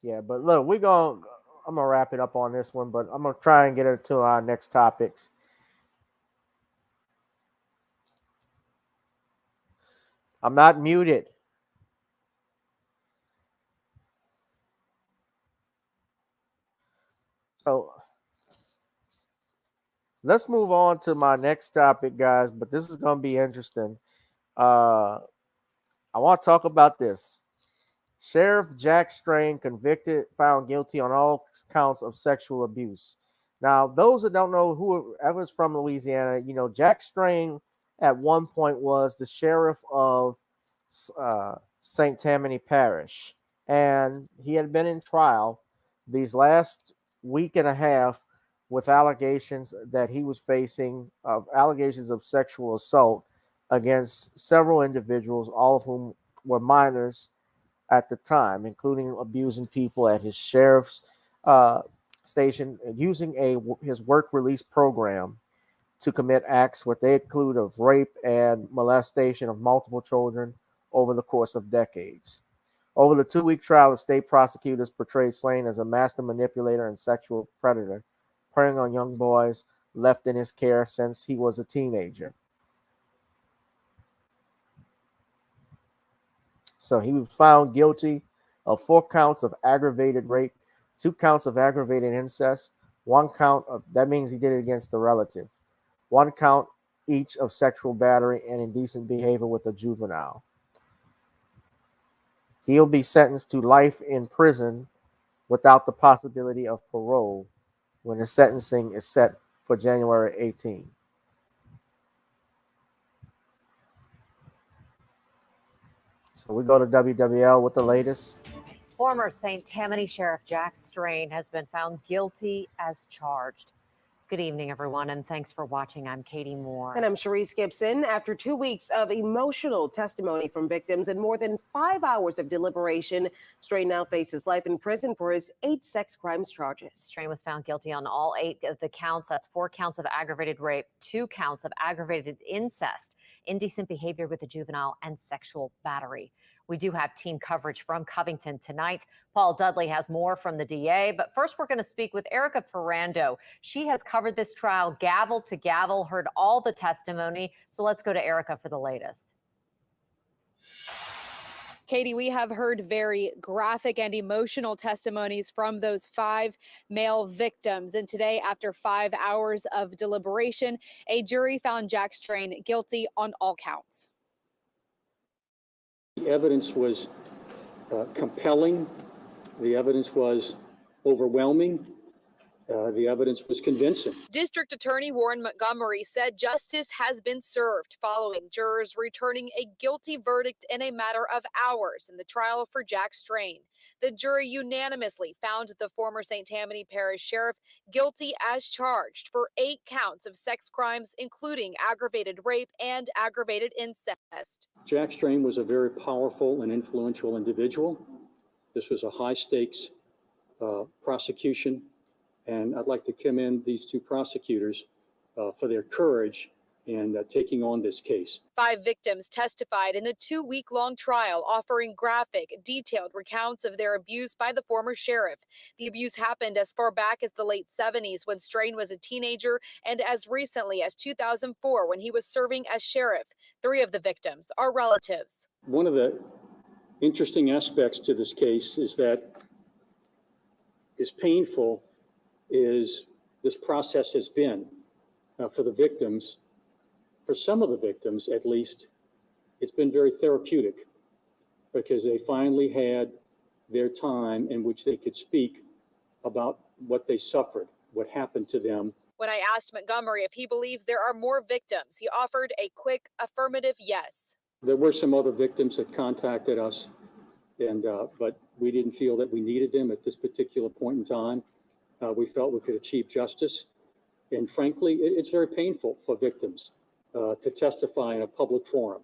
Yeah, but look, I'm gonna wrap it up on this one, but I'm gonna try and get into our next topics. I'm not muted. So let's move on to my next topic, guys. But this is gonna be interesting. I want to talk about this. Sheriff Jack Strain found guilty on all counts of sexual abuse. Now, those that don't know, whoever's from Louisiana, Jack Strain at one point was the sheriff of St. Tammany Parish, and he had been in trial these last week and a half with allegations that he was facing allegations of sexual assault against several individuals, all of whom were minors at the time, including abusing people at his sheriff's station using his work release program to commit acts what they include of rape and molestation of multiple children over the course of decades. Over the 2-week trial, the state prosecutors portrayed Slain as a master manipulator and sexual predator, preying on young boys left in his care since he was a teenager. So he was found guilty of 4 counts of aggravated rape, 2 counts of aggravated incest, 1 count of, that means he did it against a relative, 1 count each of sexual battery and indecent behavior with a juvenile. He'll be sentenced to life in prison without the possibility of parole when the sentencing is set for January 18. So we go to WWL with the latest. Former St. Tammany Sheriff Jack Strain has been found guilty as charged. Good evening, everyone, and thanks for watching. I'm Katie Moore. And I'm Sharice Gibson. After 2 weeks of emotional testimony from victims and more than 5 hours of deliberation, Strain now faces life in prison for his 8 sex crimes charges. Strain was found guilty on all 8 of the counts. That's 4 counts of aggravated rape, 2 counts of aggravated incest, indecent behavior with a juvenile, and sexual battery. We do have team coverage from Covington tonight. Paul Dudley has more from the DA, but first we're going to speak with Erica Ferrando. She has covered this trial gavel to gavel, heard all the testimony. So let's go to Erica for the latest. Katie, we have heard very graphic and emotional testimonies from those 5 male victims. And today, after 5 hours of deliberation, a jury found Jack Strain guilty on all counts. The evidence was compelling. The evidence was overwhelming. The evidence was convincing. District Attorney Warren Montgomery said justice has been served following jurors returning a guilty verdict in a matter of hours in the trial for Jack Strain. The jury unanimously found the former St. Tammany Parish Sheriff guilty as charged for 8 counts of sex crimes, including aggravated rape and aggravated incest. Jack Strain was a very powerful and influential individual. This was a high-stakes prosecution, and I'd like to commend these 2 prosecutors for their courage in taking on this case. 5 victims testified in the 2-week-long trial, offering graphic, detailed recounts of their abuse by the former sheriff. The abuse happened as far back as the late 70s when Strain was a teenager, and as recently as 2004 when he was serving as sheriff. 3 of the victims are relatives. One of the interesting aspects to this case is that, as painful as this process has been for the victims, for some of the victims at least, it's been very therapeutic because they finally had their time in which they could speak about what they suffered, what happened to them. When I asked Montgomery if he believes there are more victims, he offered a quick affirmative yes. There were some other victims that contacted us, and but we didn't feel that we needed them at this particular point in time. We felt we could achieve justice. And frankly, it's very painful for victims to testify in a public forum.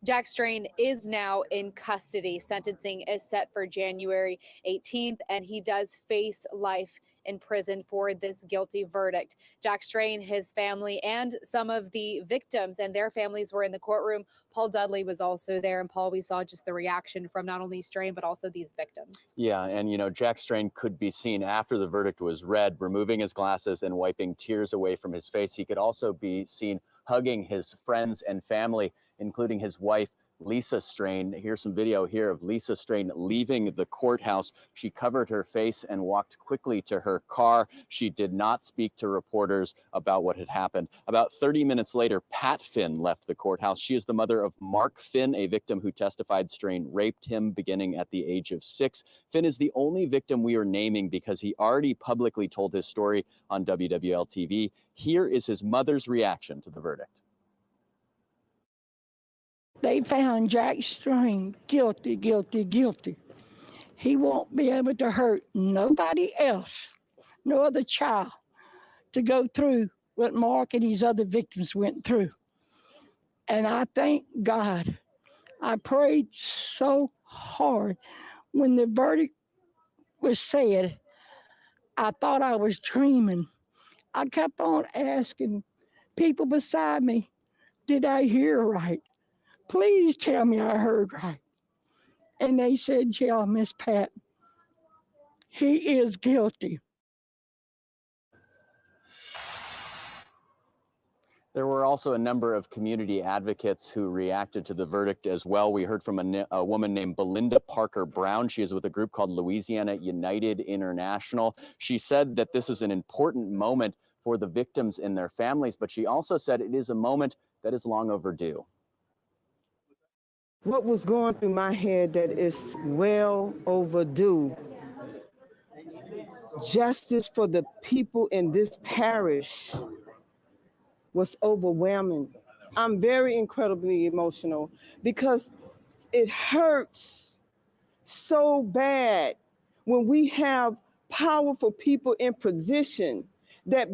Jack Strain is now in custody. Sentencing is set for January 18th, and he does face life in prison for this guilty verdict. Jack Strain, his family, and some of the victims and their families were in the courtroom. Paul Dudley was also there. And Paul, we saw just the reaction from not only Strain, but also these victims. Yeah, and you know, Jack Strain could be seen after the verdict was read, removing his glasses and wiping tears away from his face. He could also be seen hugging his friends and family, including his wife, Lisa Strain. Here's some video here of Lisa Strain leaving the courthouse. She covered her face and walked quickly to her car. She did not speak to reporters about what had happened. About 30 minutes later, Pat Finn left the courthouse. She is the mother of Mark Finn, a victim who testified Strain raped him beginning at the age of 6. Finn is the only victim we are naming because he already publicly told his story on WWL TV. Here is his mother's reaction to the verdict. They found Jack Strain guilty, guilty, guilty. He won't be able to hurt nobody else, no other child, to go through what Mark and his other victims went through. And I thank God. I prayed so hard when the verdict was said, I thought I was dreaming. I kept on asking people beside me, did I hear right? Please tell me I heard right. And they said, yeah, Miss Pat, he is guilty. There were also a number of community advocates who reacted to the verdict as well. We heard from a woman named Belinda Parker Brown. She is with a group called Louisiana United International. She said that this is an important moment for the victims and their families, but she also said it is a moment that is long overdue. What was going through my head that is well overdue? Justice for the people in this parish was overwhelming. I'm very incredibly emotional because it hurts so bad when we have powerful people in position that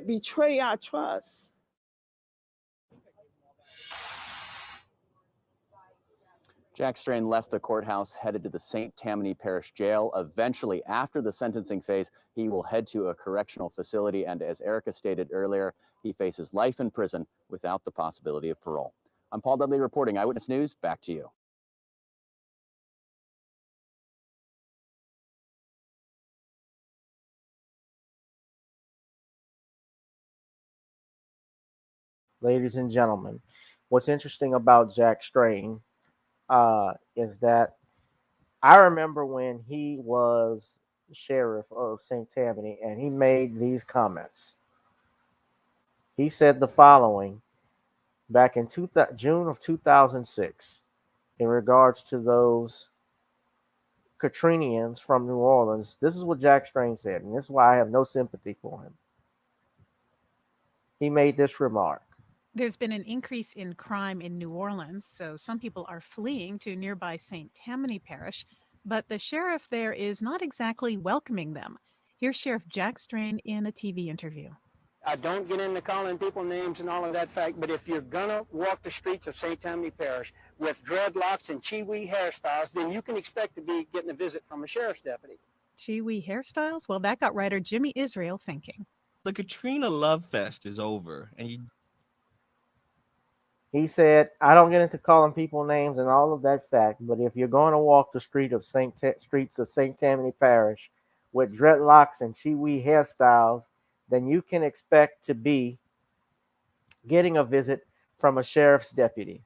betray our trust. Jack Strain left the courthouse, headed to the St. Tammany Parish Jail. Eventually, after the sentencing phase, he will head to a correctional facility. And as Erica stated earlier, he faces life in prison without the possibility of parole. I'm Paul Dudley reporting Eyewitness News. Back to you. Ladies and gentlemen, what's interesting about Jack Strain is that I remember when he was sheriff of St. Tammany and he made these comments. He said the following back in June of 2006 in regards to those Katrinians from New Orleans. This is what Jack Strain said, and this is why I have no sympathy for him. He made this remark. There's been an increase in crime in New Orleans, so some people are fleeing to nearby St. Tammany Parish, but the sheriff there is not exactly welcoming them. Here's Sheriff Jack Strain in a TV interview. I don't get into calling people names and all of that fact, but if you're gonna walk the streets of St. Tammany Parish with dreadlocks and chiwi hairstyles, then you can expect to be getting a visit from a sheriff's deputy. Chiwi hairstyles? Well, that got writer Jimmy Israel thinking. The Katrina Love Fest is over, and He said, I don't get into calling people names and all of that fact, but if you're going to walk the streets of St. Tammany Parish with dreadlocks and chiwi hairstyles, then you can expect to be getting a visit from a sheriff's deputy.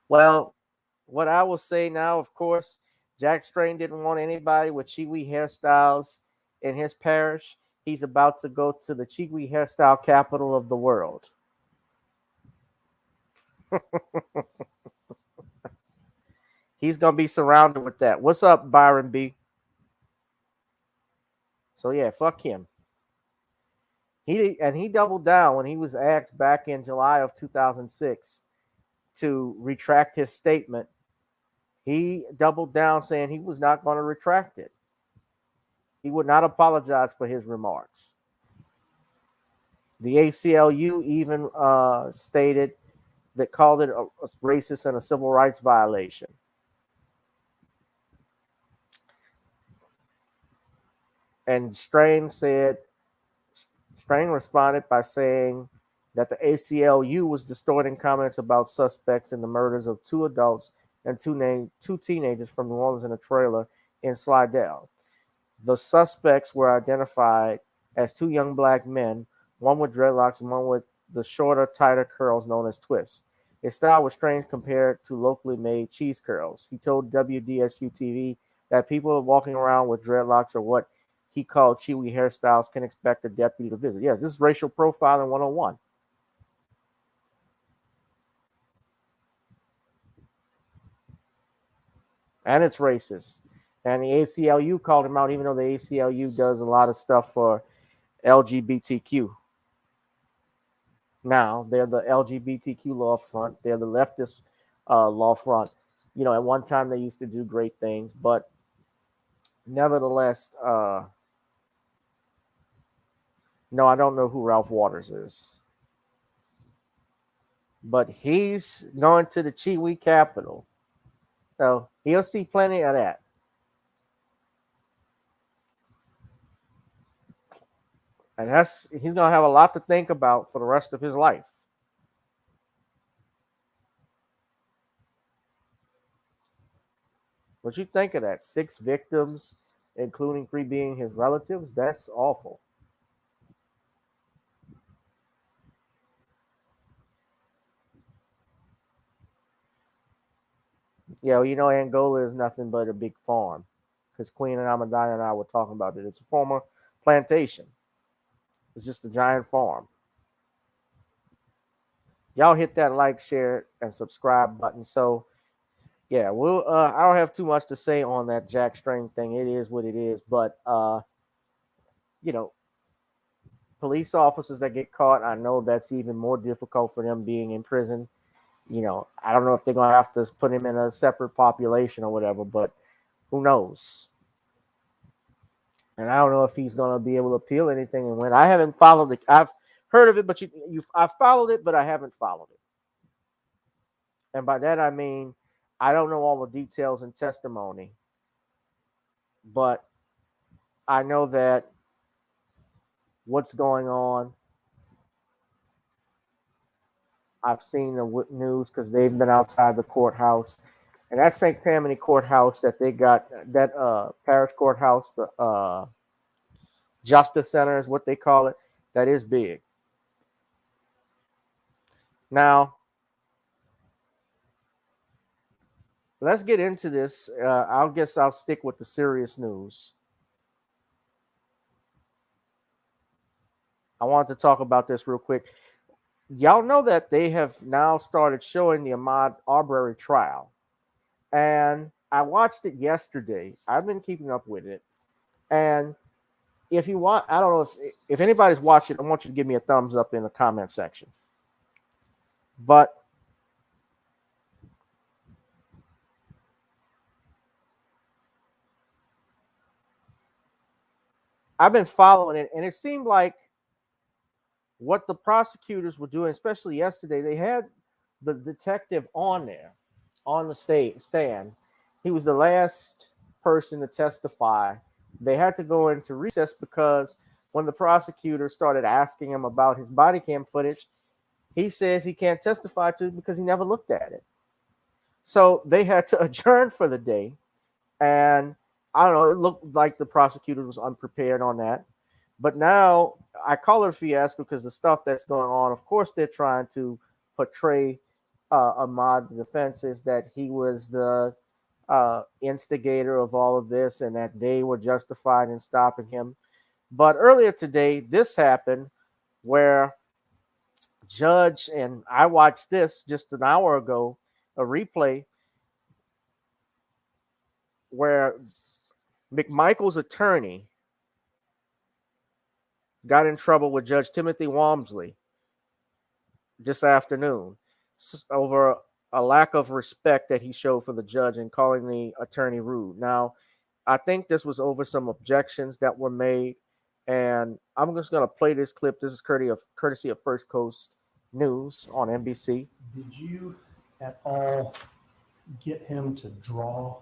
Well, what I will say now, of course, Jack Strain didn't want anybody with chiwi hairstyles in his parish. He's about to go to the chiwi hairstyle capital of the world. He's going to be surrounded with that. What's up, Byron B? So, yeah, fuck him. He doubled down when he was asked back in July of 2006 to retract his statement. He doubled down saying he was not going to retract it. He would not apologize for his remarks. The ACLU even stated that called it a racist and a civil rights violation. And Strain responded by saying that the ACLU was distorting comments about suspects in the murders of 2 adults and two teenagers from New Orleans in a trailer in Slidell. The suspects were identified as 2 young black men, one with dreadlocks and one with the shorter, tighter curls known as twists. His style was strange compared to locally made cheese curls. He told WDSU-TV that people walking around with dreadlocks or what he called chiwi hairstyles can expect a deputy to visit. Yes, this is racial profiling 101. And it's racist. And the ACLU called him out, even though the ACLU does a lot of stuff for LGBTQ. Now, they're the LGBTQ law front. They're the leftist law front. You know, at one time they used to do great things, but nevertheless, no, I don't know who Ralph Waters is. But he's going to the Chiwi capital. So he'll see plenty of that. And he's going to have a lot to think about for the rest of his life. What you think of that? 6 victims, including 3 being his relatives? That's awful. Yeah, well, you know, Angola is nothing but a big farm. Because Queen and Ahmad and I were talking about it. It's a former plantation. It's just a giant farm. Y'all hit that like, share, and subscribe button. So, yeah, I don't have too much to say on that Jack String thing. It is what it is. But, you know, police officers that get caught, I know that's even more difficult for them being in prison. You know, I don't know if they're going to have to put him in a separate population or whatever, but who knows? And I don't know if he's going to be able to appeal anything. And when I haven't followed it, I've heard of it, but I've followed it, but I haven't followed it. And by that, I mean, I don't know all the details and testimony, but I know that what's going on. I've seen the news because they've been outside the courthouse. And that St. Tammany courthouse that they got, that parish courthouse, the Justice Center is what they call it, that is big. Now, let's get into this. I guess I'll stick with the serious news. I want to talk about this real quick. Y'all know that they have now started showing the Ahmad Aubrary trial. And I watched it yesterday. I've been keeping up with it. And if you want, I don't know if anybody's watching, I want you to give me a thumbs up in the comment section. But I've been following it, and it seemed like what the prosecutors were doing, especially yesterday, they had the detective on there, on the stand. He was the last person to testify. They had to go into recess because when the prosecutor started asking him about his body cam footage, he says he can't testify to it because he never looked at it. So they had to adjourn for the day. And I don't know, it looked like the prosecutor was unprepared on that. But now I call it a fiasco because the stuff that's going on, of course, they're trying to portray Ahmad. The defense is that he was the instigator of all of this and that they were justified in stopping him. But earlier today, this happened where judge, and I watched this just an hour ago, a replay where McMichael's attorney got in trouble with Judge Timothy Walmsley this afternoon over a lack of respect that he showed for the judge and calling the attorney rude. Now, I think this was over some objections that were made, and I'm just going to play this clip. This is courtesy of First Coast News on NBC. Did you at all get him to draw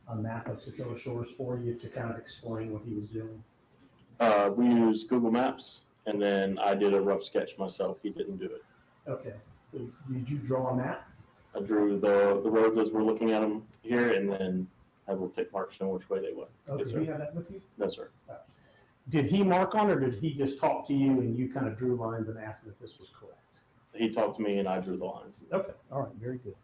a map of Socotra Shores for you to kind of explain what he was doing? We used Google Maps, and then I did a rough sketch myself. He didn't do it. Okay. Did you draw a map? I drew the roads as we're looking at them here, and then I will take marks on which way they went. Okay. Yes, sir. Do you have that with you? Yes, sir. Did he mark on it, or did he just talk to you and you kind of drew lines and asked if this was correct? He talked to me, and I drew the lines. Okay. All right. Very good.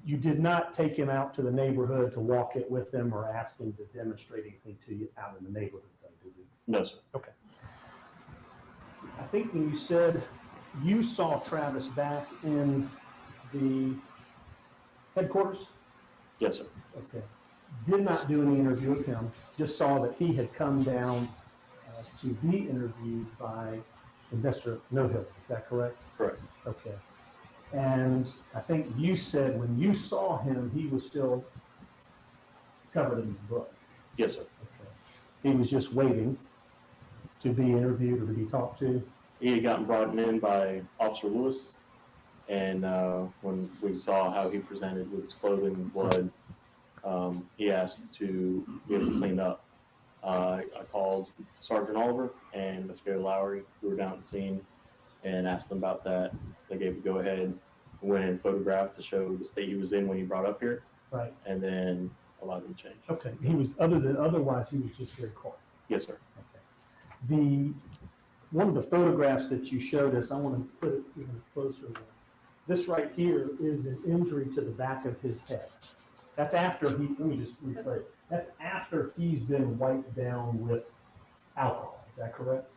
You did not take him out to the neighborhood to walk it with him or ask him to demonstrate anything to you out in the neighborhood, though, did you? No, sir. Okay. I think when you said you saw Travis back in the headquarters? Yes, sir. Okay. Did not do any interview with him, just saw that he had come down to be interviewed by Investor No Hill. Is that correct? Correct. Okay. And I think you said when you saw him, he was still covered in blood. Yes, sir. Okay. He was just waiting to be interviewed or to be talked to. He had gotten brought in by Officer Lewis, and when we saw how he presented with his clothing and blood, he asked to be able to clean up. I called Sergeant Oliver and Investigator Lowry, who were down at the scene, and asked them about that. They gave the go-ahead, went and photographed to show the state he was in when he brought up here, Right. and then allowed him to change. Okay. He was, otherwise, he was just very quiet. Yes, sir. One of the photographs that you showed us, I want to put it even closer. This right here is an injury to the back of his head. That's after he, let me just rephrase. That's after he's been wiped down with alcohol. Is that correct?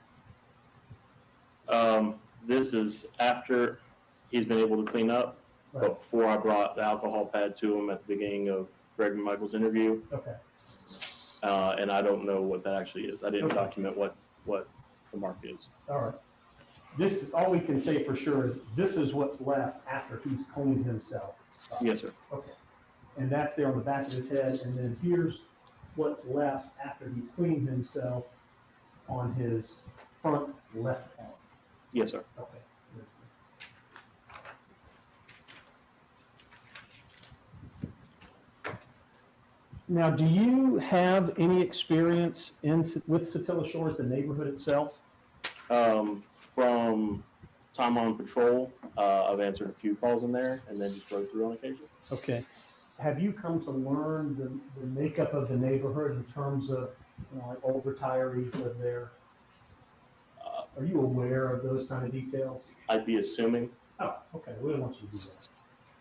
This is after he's been able to clean up, but before I brought the alcohol pad to him at the beginning of Greg Michael's interview. Okay. And I don't know what that actually is. I didn't document what the mark is. All right. This, all we can say for sure is this is what's left after he's cleaned himself. Yes, sir. Okay. And that's there on the back of his head. And then here's what's left after he's cleaned himself on his front left arm. Yes, sir. Okay. Now, do you have any experience with Satilla Shores, the neighborhood itself? From time on patrol, I've answered a few calls in there and then just rode through on occasion. Okay. Have you come to learn the makeup of the neighborhood in terms of, like old retirees live there? Are you aware of those kind of details? I'd be assuming. Oh, okay. We don't want you to do that.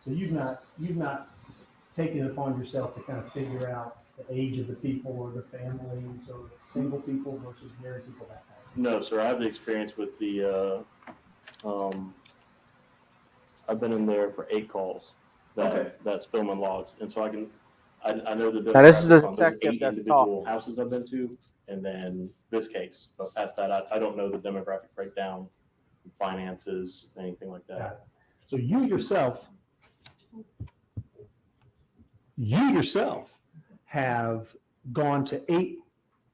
So you've not taken it upon yourself to kind of figure out the age of the people or the families or single people versus married people, that kind of thing? No, sir. I have the experience with the. I've been in there for 8 calls that Spillman logs, and so I know the Now, this is the demographics on those detective 8 that's individual talking. houses I've been to, and then this case. But past that, I don't know the demographic breakdown, finances, anything like that. So you yourself have gone to 8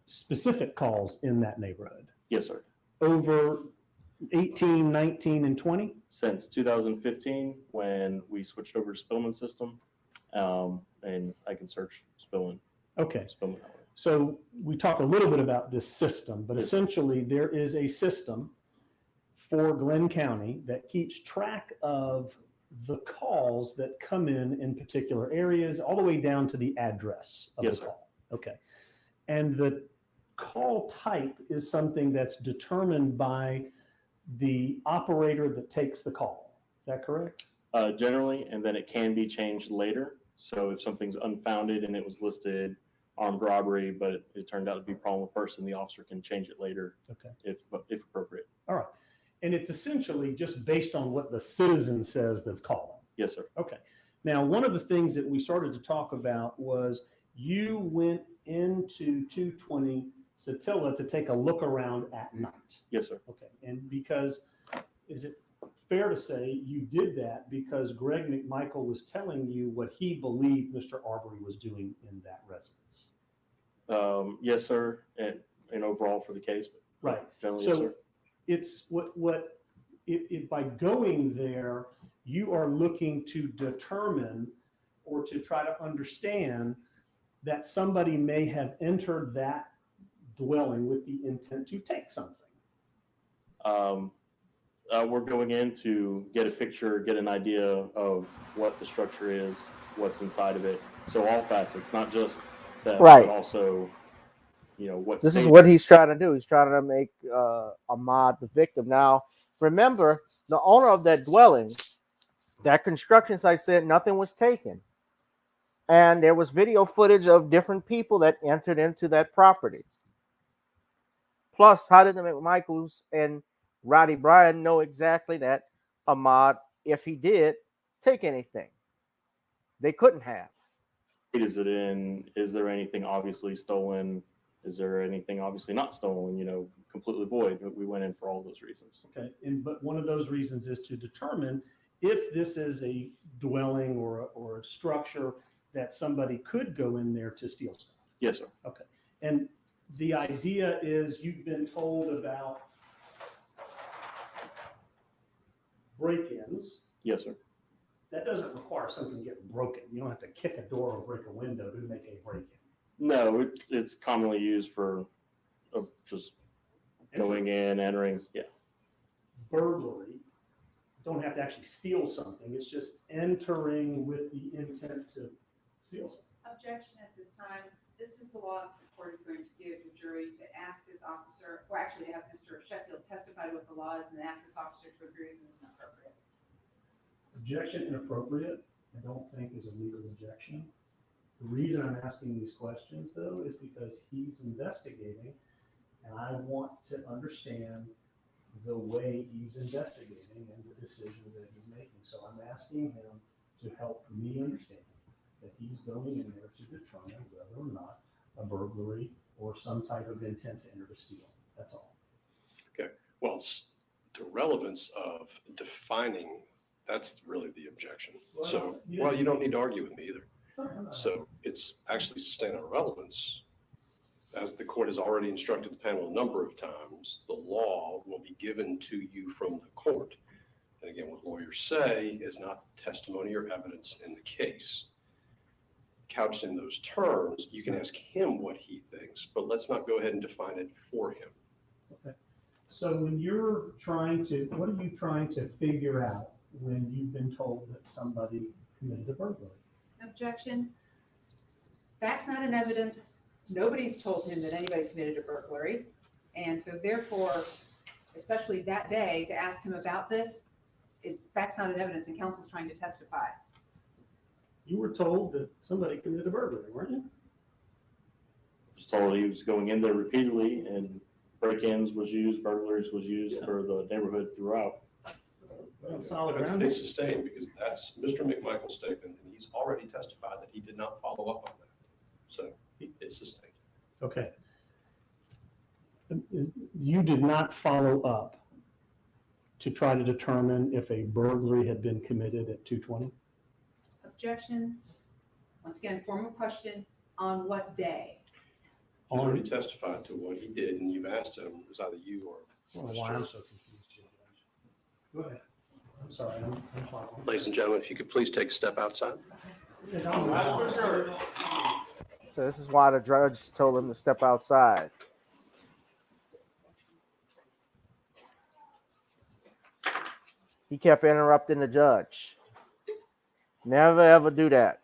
specific calls in that neighborhood. Yes, sir. Over 18, 19, and 20? Since 2015, when we switched over to Spillman system, and I can search Spillman. Okay. Spillman. So we talk a little bit about this system, but essentially there is a system for Glenn County that keeps track of the calls that come in particular areas, all the way down to the address of the call. Okay. And the call type is something that's determined by the operator that takes the call. Is that correct? Generally, and then it can be changed later. So if something's unfounded and it was listed armed robbery, but it turned out to be a problem with person, the officer can change it later. Okay. If appropriate. All right. And it's essentially just based on what the citizen says that's calling. Yes, sir. Okay. Now, one of the things that we started to talk about was you went into 220 Satilla to take a look around at night. Yes, sir. Okay. And because, is it fair to say you did that because Greg McMichael was telling you what he believed Mr. Aubrary was doing in that residence? Yes, sir. And overall for the case, but right. Generally, So yes, sir. it's by going there, you are looking to determine or to try to understand that somebody may have entered that dwelling with the intent to take something. We're going in to get a picture, get an idea of what the structure is, what's inside of it. So all facets, not just that, Right. but also, what. This is what he's trying to do. He's trying to make Ahmad the victim. Now, remember, the owner of that dwelling, that construction site said nothing was taken. And there was video footage of different people that entered into that property. Plus, how did the McMichaels and Roddy Bryan know exactly that Ahmad, if he did, take anything? They couldn't have. Is there anything obviously stolen? Is there anything obviously not stolen, completely void? But we went in for all those reasons. Okay. But one of those reasons is to determine if this is a dwelling or a structure that somebody could go in there to steal stuff. Yes, sir. Okay. And the idea is you've been told about break-ins. Yes, sir. That doesn't require something getting broken. You don't have to kick a door or break a window to make a break-in. No, it's commonly used for just going in, entering. Yeah. Burglary, don't have to actually steal something. It's just entering with the intent to steal something. Objection at this time. This is the law the court is going to give the jury to ask this officer, or actually to have Mr. Sheffield testify to what the law is and then ask this officer to agree with it is inappropriate. Objection inappropriate, I don't think is a legal objection. The reason I'm asking these questions, though, is because he's investigating, and I want to understand the way he's investigating and the decisions that he's making. So I'm asking him to help me understand that he's going in there to determine whether or not a burglary or some type of intent to enter to steal. That's all. Okay. Well, it's the relevance of defining, that's really the objection. So, well, you don't need to argue with me either. So it's actually sustainable relevance. As the court has already instructed the panel a number of times, the law will be given to you from the court. And again, what lawyers say is not testimony or evidence in the case. Couched in those terms, you can ask him what he thinks, but let's not go ahead and define it for him. Okay. So when you're trying to, what are you trying to figure out when you've been told that somebody committed a burglary? Objection. That's not an evidence. Nobody's told him that anybody committed a burglary. And so therefore, especially that day, to ask him about this is facts not an evidence, and counsel's trying to testify. You were told that somebody committed a burglary, weren't you? I was told he was going in there repeatedly, and break-ins was used, burglaries was used for the neighborhood throughout. It's sustained because that's Mr. McMichael's statement, and he's already testified that he did not follow up on that. So it's sustained. Okay. You did not follow up to try to determine if a burglary had been committed at 220? Objection. Once again, formal question. On what day? He's already testified to what he did, and you've asked him, it was either you or Why I'm so confused. Go ahead. I'm sorry. I'm following. Ladies and gentlemen, if you could please take a step outside. So this is why the judge told him to step outside. He kept interrupting the judge. Never ever do that.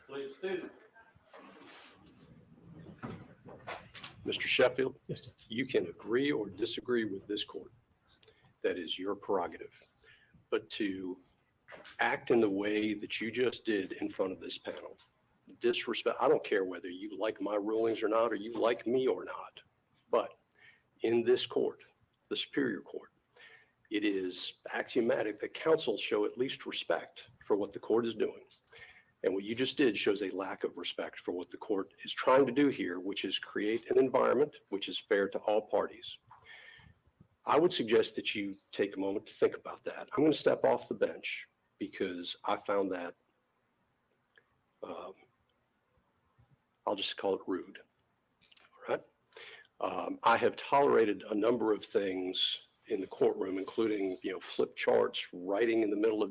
Please do. Mr. Sheffield, yes, sir. You can agree or disagree with this court. That is your prerogative. But to act in the way that you just did in front of this panel, disrespect, I don't care whether you like my rulings or not, or you like me or not, but in this court, the Superior Court, it is axiomatic that counsel show at least respect for what the court is doing. And what you just did shows a lack of respect for what the court is trying to do here, which is create an environment which is fair to all parties. I would suggest that you take a moment to think about that. I'm going to step off the bench because I found that, I'll just call it rude. All right. I have tolerated a number of things in the courtroom, including, flip charts, writing in the middle of,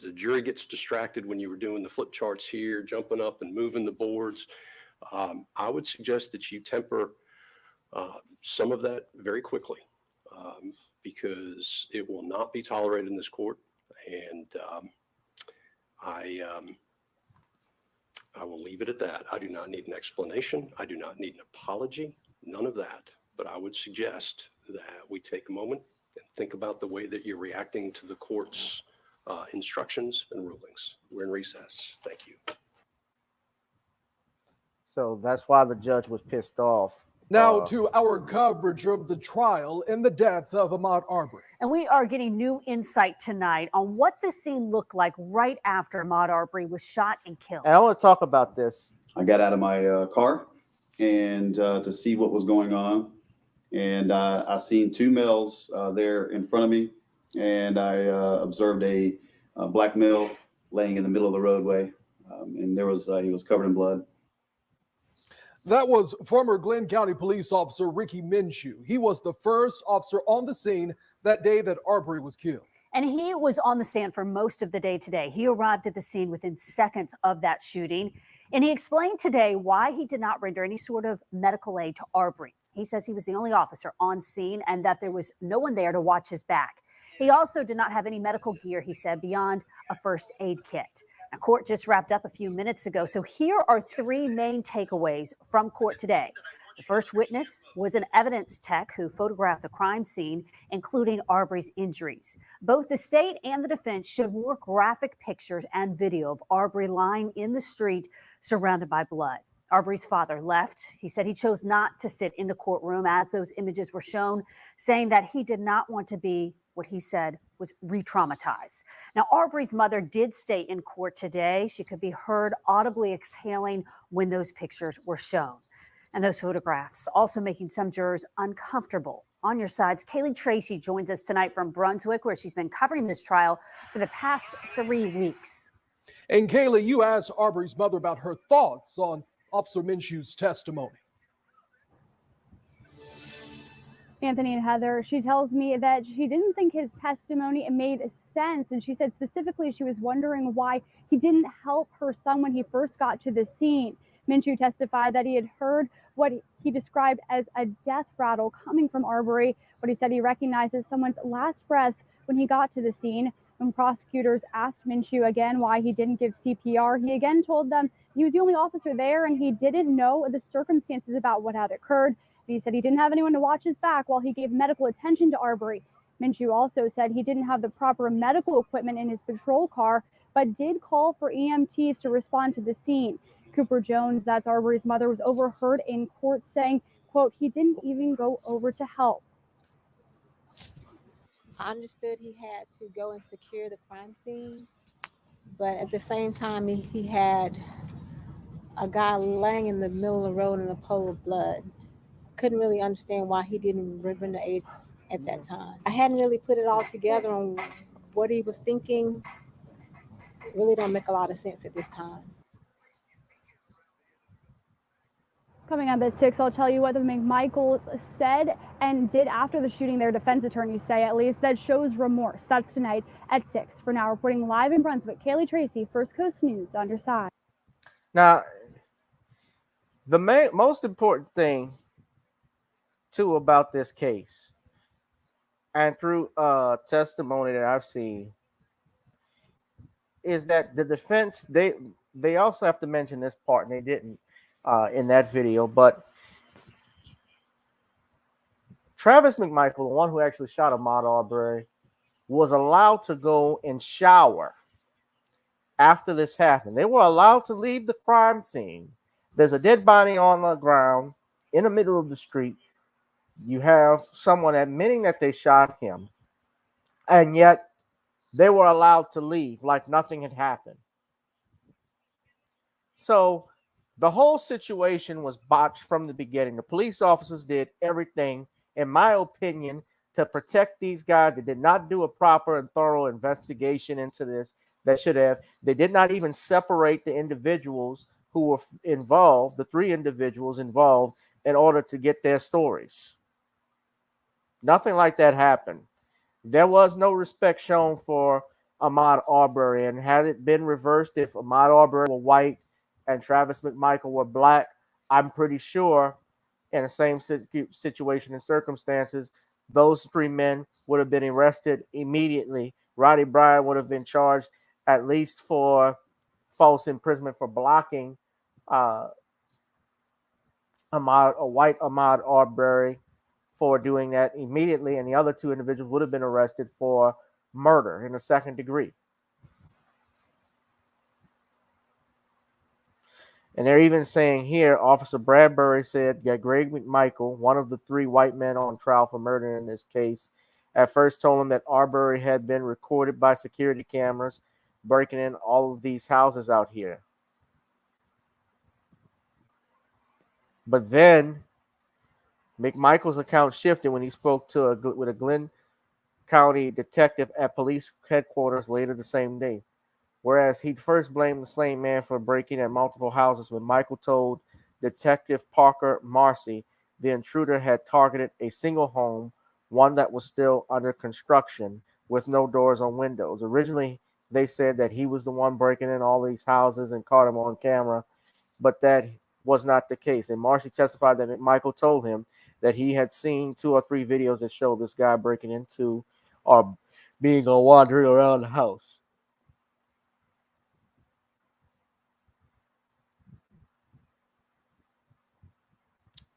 the jury gets distracted when you were doing the flip charts here, jumping up and moving the boards. I would suggest that you temper some of that very quickly because it will not be tolerated in this court. And I will leave it at that. I do not need an explanation. I do not need an apology, none of that. But I would suggest that we take a moment and think about the way that you're reacting to the court's instructions and rulings. We're in recess. Thank you. So that's why the judge was pissed off. Now to our coverage of the trial and the death of Ahmad Aubrary. And we are getting new insight tonight on what the scene looked like right after Ahmad Aubrary was shot and killed. And I want to talk about this. I got out of my car and to see what was going on. And I seen two males there in front of me. And I observed a black male laying in the middle of the roadway. and there was he was covered in blood. That was former Glenn County Police Officer Ricky Minshew. He was the first officer on the scene that day that Aubrey was killed. And he was on the stand for most of the day today. He arrived at the scene within seconds of that shooting. And he explained today why he did not render any sort of medical aid to Aubrey. He says he was the only officer on scene and that there was no one there to watch his back. He also did not have any medical gear, he said, beyond a first aid kit. Now, court just wrapped up a few minutes ago. So here are three main takeaways from court today. The first witness was an evidence tech who photographed the crime scene, including Aubrey's injuries. Both the state and the defense showed more graphic pictures and video of Aubrey lying in the street surrounded by blood. Aubrey's father left. He said he chose not to sit in the courtroom as those images were shown, saying that he did not want to be what he said was re-traumatized. Now, Aubrey's mother did stay in court today. She could be heard audibly exhaling when those pictures were shown. And those photographs also making some jurors uncomfortable. On your sides, Kaylee Tracy joins us tonight from Brunswick, where she's been covering this trial for the past 3 weeks. And Kaylee, you asked Aubrey's mother about her thoughts on Officer Minshew's testimony. Anthony and Heather, she tells me that she didn't think his testimony made sense. And she said specifically she was wondering why he didn't help her son when he first got to the scene. Minshew testified that he had heard what he described as a death rattle coming from Aubrey, but he said he recognizes someone's last breaths when he got to the scene. When prosecutors asked Minshew again why he didn't give CPR, he again told them he was the only officer there and he didn't know the circumstances about what had occurred. He said he didn't have anyone to watch his back while he gave medical attention to Aubrey. Minshew also said he didn't have the proper medical equipment in his patrol car, but did call for EMTs to respond to the scene. Cooper Jones, that's Aubrey's mother, was overheard in court saying, quote, he didn't even go over to help. I understood he had to go and secure the crime scene, but at the same time, he had a guy laying in the middle of the road in a pool of blood. Couldn't really understand why he didn't render aid at that time. I hadn't really put it all together on what he was thinking. It really don't make a lot of sense at this time. Coming up at 6, I'll tell you what the McMichaels said and did after the shooting. Their defense attorneys say, at least, that shows remorse. That's tonight at 6. For now, reporting live in Brunswick, Kaylee Tracy, First Coast News, on your side. Now, the most important thing, too, about this case, and through testimony that I've seen, is that the defense, they also have to mention this part, and they didn't in that video, but Travis McMichael, the one who actually shot Ahmad Aubrey, was allowed to go and shower after this happened. They were allowed to leave the crime scene. There's a dead body on the ground in the middle of the street. You have someone admitting that they shot him, and yet they were allowed to leave like nothing had happened. So the whole situation was botched from the beginning. The police officers did everything, in my opinion, to protect these guys. They did not do a proper and thorough investigation into this. They should have. They did not even separate the individuals who were involved, the 3 individuals involved, in order to get their stories. Nothing like that happened. There was no respect shown for Ahmad Aubrey, and had it been reversed, if Ahmad Aubrey were white and Travis McMichael were black, I'm pretty sure in the same situation and circumstances, those 3 men would have been arrested immediately. Roddy Bryan would have been charged at least for false imprisonment for blocking a white Ahmad Aubrey for doing that immediately, and the other 2 individuals would have been arrested for murder in the 2nd degree. And they're even saying here, Officer Bradbury said that Greg McMichael, one of the 3 white men on trial for murder in this case, at first told him that Aubrey had been recorded by security cameras breaking in all of these houses out here. But then McMichael's account shifted when he spoke with a Glenn County detective at police headquarters later the same day. whereas he'd first blamed the slain man for breaking at multiple houses when Michael told Detective Parker Marcy the intruder had targeted a single home, one that was still under construction with no doors or windows. Originally, they said that he was the one breaking in all these houses and caught him on camera, but that was not the case. And Marcy testified that Michael told him that he had seen 2 or 3 videos that showed this guy breaking into or being or wandering around the house.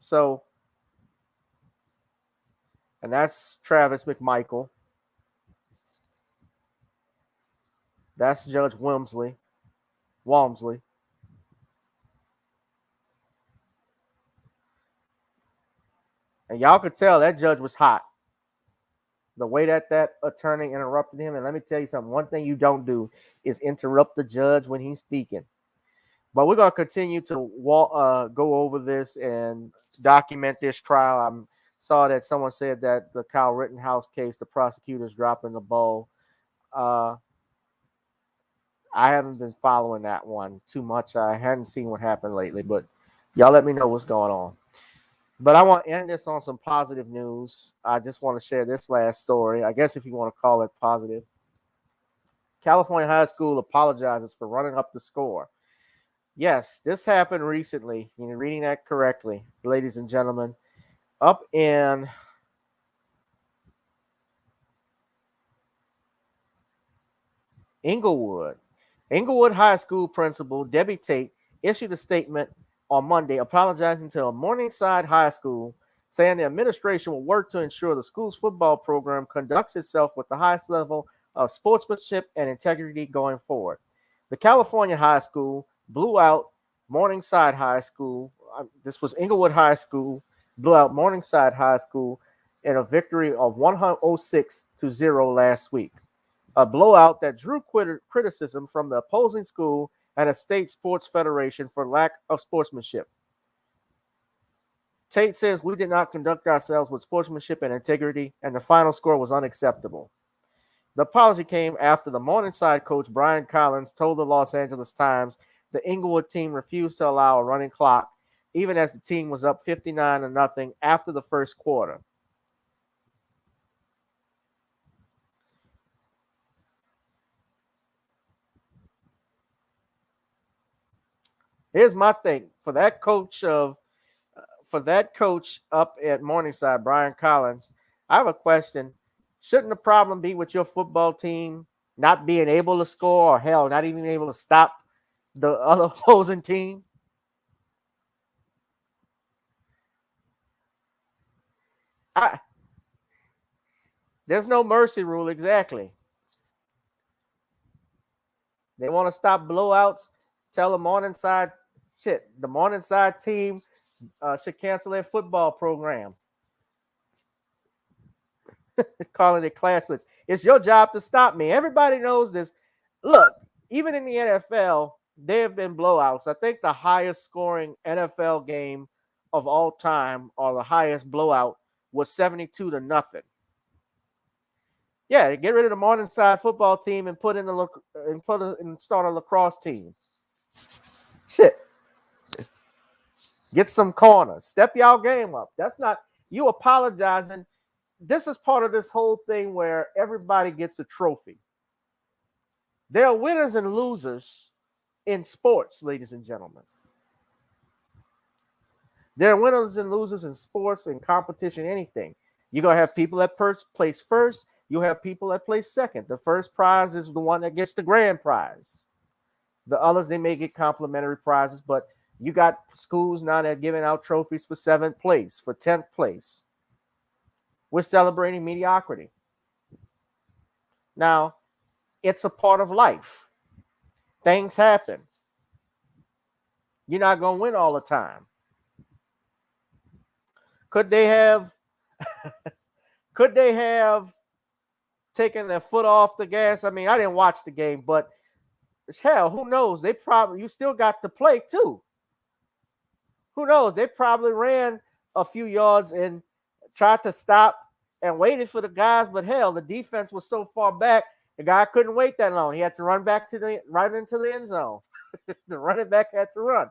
So, and that's Travis McMichael. That's Judge Walmsley. And y'all could tell that judge was hot. The way that attorney interrupted him. And let me tell you something. One thing you don't do is interrupt the judge when he's speaking. But we're going to continue to go over this and document this trial. I saw that someone said that the Kyle Rittenhouse case, the prosecutor's dropping the ball. I haven't been following that one too much. I hadn't seen what happened lately, but y'all let me know what's going on. But I want to end this on some positive news. I just want to share this last story. I guess if you want to call it positive. California high school apologizes for running up the score. Yes, this happened recently. You're reading that correctly, ladies and gentlemen. Up in Inglewood High School principal Debbie Tate issued a statement on Monday apologizing to Morningside High School, saying the administration will work to ensure the school's football program conducts itself with the highest level of sportsmanship and integrity going forward. The California high school blew out Morningside High School. This was Inglewood High School, blew out Morningside High School in a victory of 106-0 last week. A blowout that drew criticism from the opposing school and a state sports federation for lack of sportsmanship. Tate says we did not conduct ourselves with sportsmanship and integrity, and the final score was unacceptable. The apology came after the Morningside coach Brian Collins told the Los Angeles Times the Inglewood team refused to allow a running clock, even as the team was up 59-0 after the first quarter. Here's my thing for that coach up at Morningside, Brian Collins. I have a question. Shouldn't the problem be with your football team not being able to score, or hell, not even able to stop the other opposing team? There's no mercy rule, exactly. They want to stop blowouts. Tell the Morningside team should cancel their football program. Calling it classless. It's your job to stop me. Everybody knows this. Look, even in the NFL, there have been blowouts. I think the highest scoring NFL game of all time, or the highest blowout, was 72-0. Yeah, get rid of the Morningside football team and start a lacrosse team. Shit. Get some corners. Step y'all game up. That's not you apologizing. This is part of this whole thing where everybody gets a trophy. There are winners and losers in sports, ladies and gentlemen. There are winners and losers in sports, in competition, anything. You're going to have people that place first. You have people that place second. The first prize is the one that gets the grand prize. The others, they may get complimentary prizes, but you got schools now that are giving out trophies for 7th place, for 10th place. We're celebrating mediocrity. Now, it's a part of life. Things happen. You're not going to win all the time. Could they have taken their foot off the gas? I mean, I didn't watch the game, but hell, who knows? You still got to play too. Who knows? They probably ran a few yards and tried to stop and waited for the guys, but hell, the defense was so far back, The guy couldn't wait that long. He had to run back right into the end zone. The running back had to run.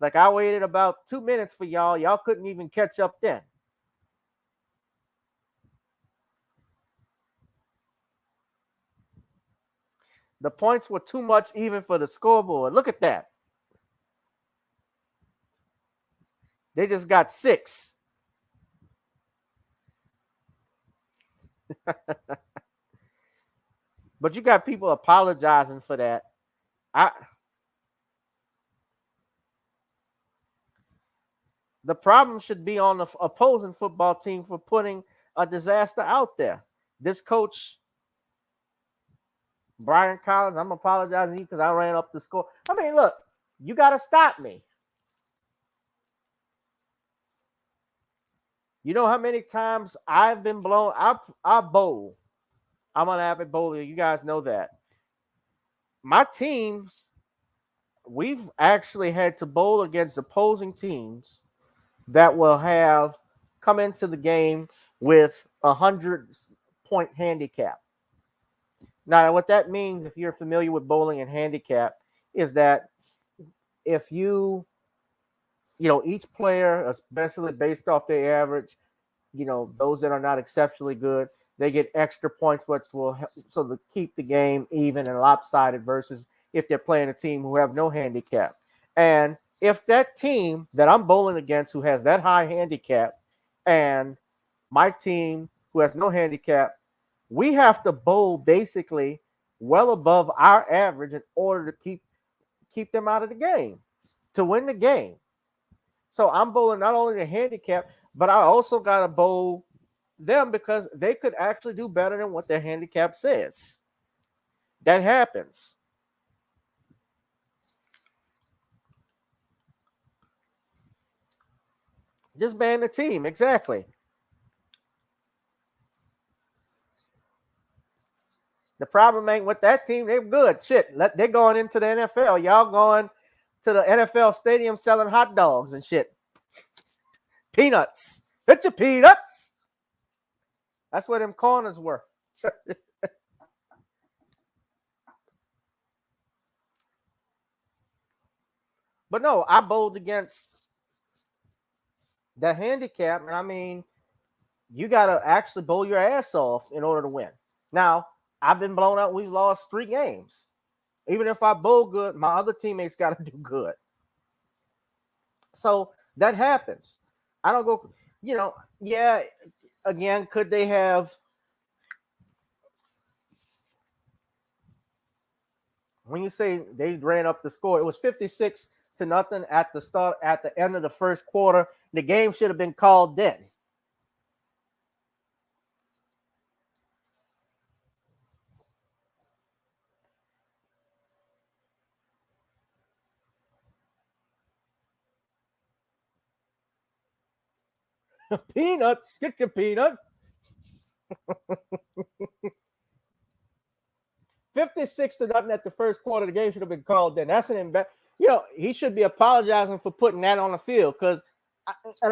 Like, I waited about 2 minutes for y'all. Y'all couldn't even catch up then. The points were too much even for the scoreboard. Look at that. They just got 6. But you got people apologizing for that. The problem should be on the opposing football team for putting a disaster out there. This coach, Brian Collins, I'm apologizing to you because I ran up the score. I mean, look, you got to stop me. You know how many times I've been blown? I bowl. I'm an avid bowler. You guys know that. My teams, we've actually had to bowl against opposing teams that will have come into the game with 100-point handicap. Now, what that means, if you're familiar with bowling and handicap, is that if each player, especially based off their average, those that are not exceptionally good, they get extra points, which will help so to keep the game even and lopsided versus if they're playing a team who have no handicap. And if that team that I'm bowling against who has that high handicap and my team who has no handicap, we have to bowl basically well above our average in order to keep them out of the game, to win the game. So I'm bowling not only the handicap, but I also got to bowl them because they could actually do better than what their handicap says. That happens. Just ban the team, exactly. The problem ain't with that team. They're good. Shit, they're going into the NFL. Y'all going to the NFL stadium selling hot dogs and shit. Peanuts. Hit your peanuts. That's where them corners were. But no, I bowled against the handicap, and I mean, you got to actually bowl your ass off in order to win. Now, I've been blown out. We've lost 3 games. Even if I bowl good, my other teammates got to do good. So that happens. I don't go, again, could they have, when you say they ran up the score, it was 56-0 at the end of the first quarter. The game should have been called then. Peanuts, get your peanut. 56-0 at the first quarter. The game should have been called then. That's an he should be apologizing for putting that on the field and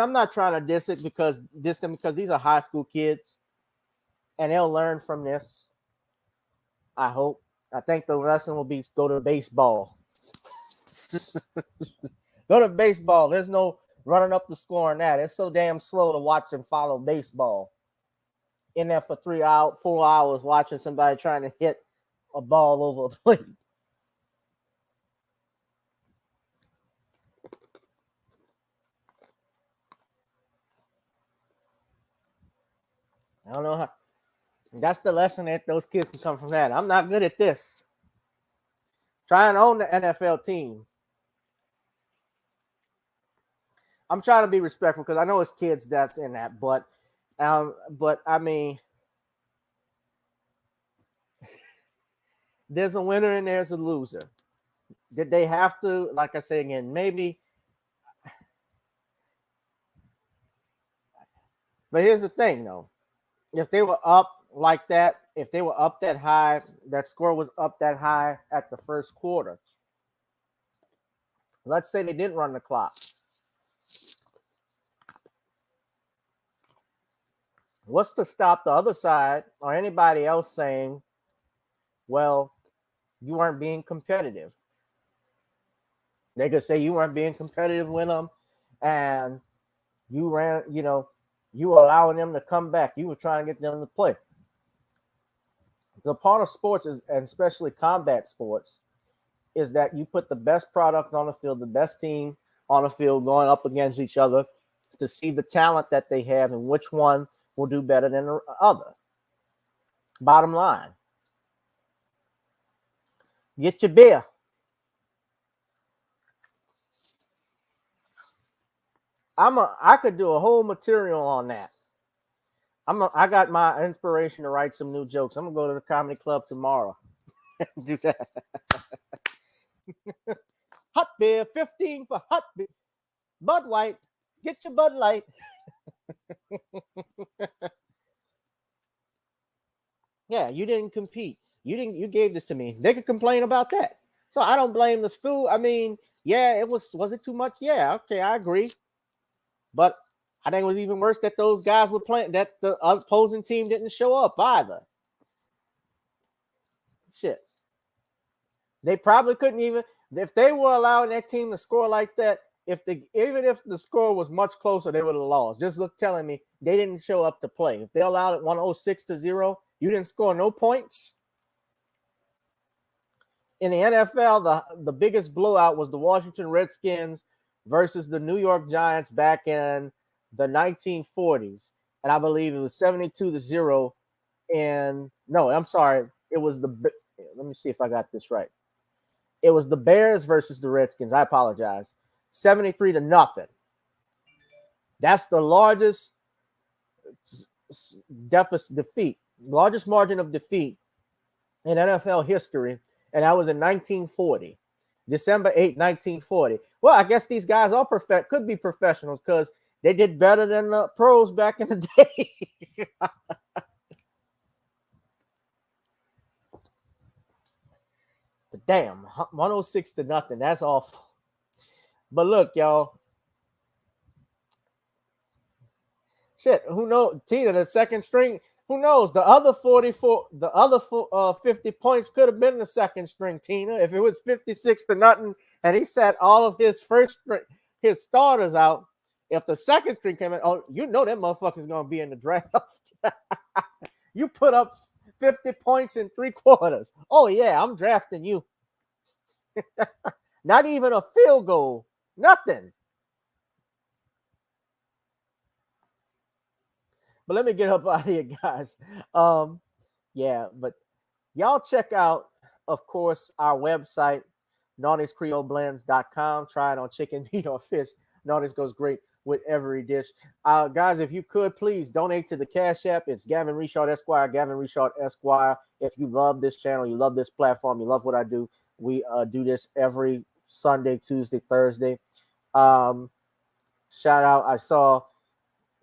I'm not trying to diss them because these are high school kids and they'll learn from this. I hope. I think the lesson will be go to baseball. Go to baseball. There's no running up the score on that. It's so damn slow to watch and follow baseball. In there for 4 hours watching somebody trying to hit a ball over a plate. I don't know how. That's the lesson that those kids can come from that. I'm not good at this. Try and own the NFL team. I'm trying to be respectful because I know it's kids that's in that, but I mean, there's a winner and there's a loser. Did they have to, like I say again, maybe? But here's the thing, though. If they were up like that, if they were up that high, that score was up that high at the first quarter. Let's say they didn't run the clock. What's to stop the other side or anybody else saying, well, you weren't being competitive. They could say you weren't being competitive with them, and you ran, you were allowing them to come back. You were trying to get them to play. The part of sports, and especially combat sports, is that you put the best product on the field, the best team on the field going up against each other to see the talent that they have and which one will do better than the other. Bottom line. Get your beer. I could do a whole material on that. I got my inspiration to write some new jokes. I'm gonna go to the comedy club tomorrow and do that. Hot beer, 15 for hot beer. Bud White, get your Bud Light. Yeah, you didn't compete. You gave this to me. They could complain about that. So I don't blame the school. I mean, yeah, was it too much? Yeah, okay, I agree. But I think it was even worse that those guys were playing, that the opposing team didn't show up either. Shit. They probably couldn't even, if they were allowing that team to score like that, even if the score was much closer, they would have lost. Just telling me they didn't show up to play. If they allowed it 106-0, you didn't score no points. In the NFL, the biggest blowout was the Washington Redskins versus the New York Giants back in the 1940s. And I believe it was 72-0. And no, I'm sorry. It was let me see if I got this right. It was the Bears versus the Redskins. I apologize. 73-0. That's the largest defeat, largest margin of defeat in NFL history. And that was in 1940, December 8, 1940. Well, I guess these guys could be professionals because they did better than the pros back in the day. But damn, 106-0. That's awful. But look, y'all. Shit, who knows? Tina, the second string. Who knows? The other 50 points could have been the second string, Tina. If it was 56-0, and he sat all of his his starters out. If the second string came in, oh, you know that motherfucker's gonna be in the draft. You put up 50 points in 3 quarters. Oh yeah, I'm drafting you. Not even a field goal. Nothing. But let me get up out of here, guys. Yeah, but y'all check out, of course, our website, Naughty'sCreoleBlends.com. Try it on chicken, meat, or fish. Naughty's goes great with every dish. Guys, if you could, please donate to the Cash App. It's Gavin Richard Esquire, Gavin Richard Esquire. If you love this channel, you love this platform, you love what I do, we do this every Sunday, Tuesday, Thursday. Shout out, I saw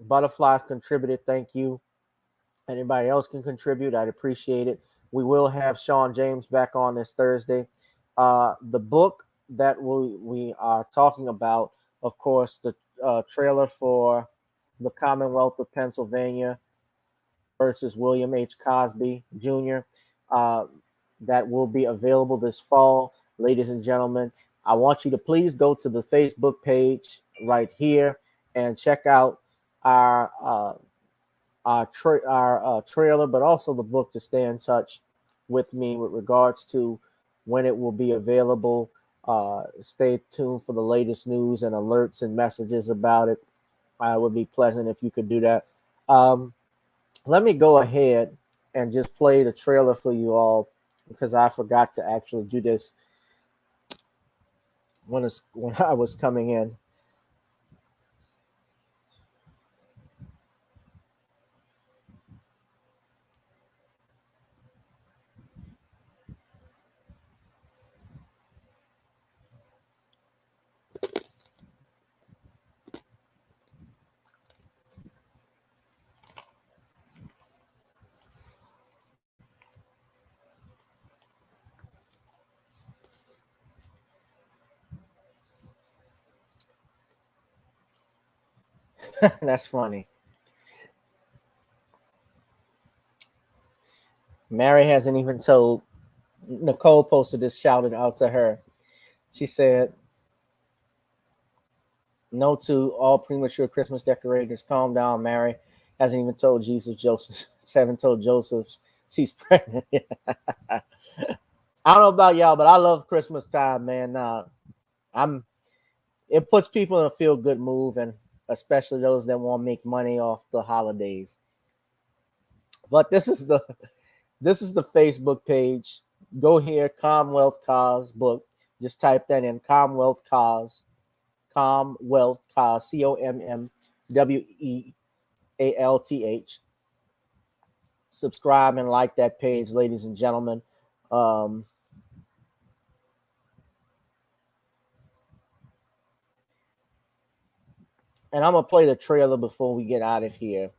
Butterflies contributed. Thank you. Anybody else can contribute. I'd appreciate it. We will have Sean James back on this Thursday. The book that we are talking about, of course, the trailer for the Commonwealth of Pennsylvania versus William H. Cosby Jr. That will be available this fall. Ladies and gentlemen, I want you to please go to the Facebook page right here and check out our trailer, but also the book to stay in touch with me with regards to when it will be available. Stay tuned for the latest news and alerts and messages about it. It would be pleasant if you could do that. Let me go ahead and just play the trailer for you all because I forgot to actually do this when I was coming in. That's funny. Mary hasn't even told Nicole posted this, shouted out to her. She said, "No to all premature Christmas decorators. Calm down, Mary. Hasn't even told Joseph. Haven't told Joseph she's pregnant." I don't know about y'all, but I love Christmas time, man. It puts people in a feel good mood, and especially those that want to make money off the holidays. But this is the Facebook page. Go here, Commonwealth Cause book. Just type that in, Commonwealth Cause, COMMWEALTH. Subscribe and like that page, ladies and gentlemen. And I'm gonna play the trailer before we get out of here.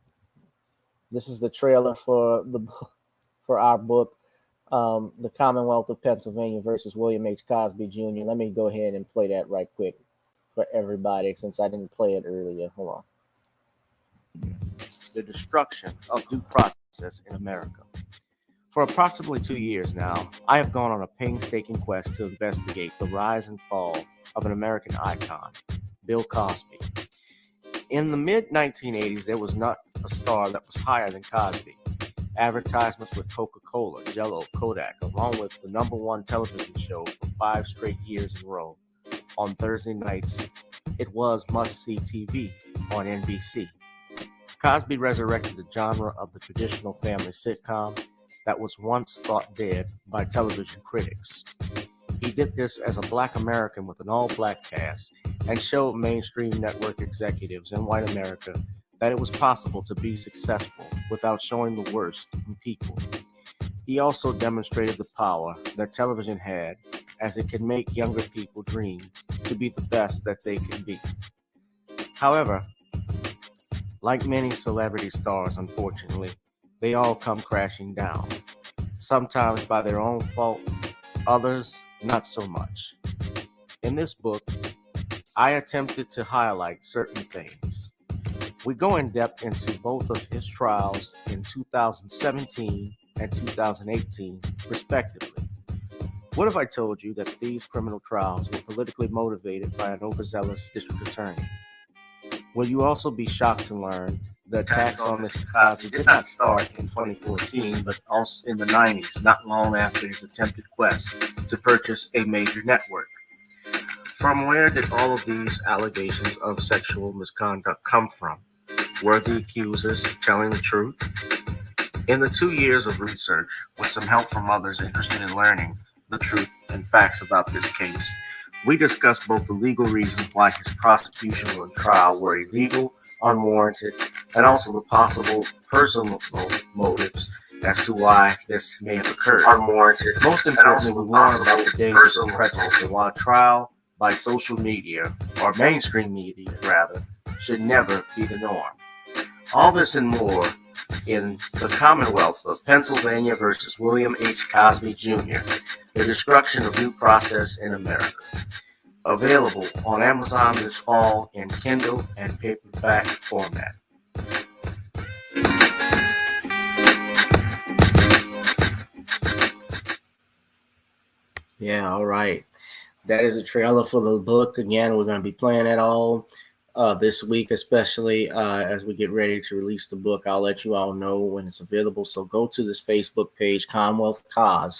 This is the trailer for our book, The Commonwealth of Pennsylvania versus William H. Cosby Jr. Let me go ahead and play that right quick for everybody, since I didn't play it earlier. Hold on. The destruction of due process in America. For approximately 2 years now, I have gone on a painstaking quest to investigate the rise and fall of an American icon, Bill Cosby. In the mid-1980s, there was not a star that was higher than Cosby. Advertisements with Coca-Cola, Jell-O, Kodak, along with the #1 television show for 5 straight years in a row. On Thursday nights, it was must-see TV on NBC. Cosby resurrected the genre of the traditional family sitcom that was once thought dead by television critics. He did this as a Black American with an all-Black cast and showed mainstream network executives in white America that it was possible to be successful without showing the worst in people. He also demonstrated the power that television had, as it can make younger people dream to be the best that they can be. However, like many celebrity stars, unfortunately, they all come crashing down, sometimes by their own fault, others not so much. In this book, I attempted to highlight certain things. We go in depth into both of his trials in 2017 and 2018, respectively. What if I told you that these criminal trials were politically motivated by an overzealous district attorney? Will you also be shocked to learn the attacks on Mr. Cosby did not start in 2014, but also in the 90s, not long after his attempted quest to purchase a major network? From where did all of these allegations of sexual misconduct come from? Were the accusers telling the truth? In the 2 years of research, with some help from others interested in learning the truth and facts about this case, we discussed both the legal reasons why his prosecution and trial were illegal, unwarranted, and also the possible personal motives as to why this may have occurred. Unwarranted. Most importantly, we learned about the dangers of prejudice and why a trial by social media, or mainstream media rather, should never be the norm. All this and more in The Commonwealth of Pennsylvania versus William H. Cosby Jr., The Destruction of Due Process in America. Available on Amazon this fall in Kindle and paperback format. Yeah, all right. That is a trailer for the book. Again, we're going to be playing it all this week, especially as we get ready to release the book. I'll let you all know when it's available. So go to this Facebook page, Commonwealth Cause.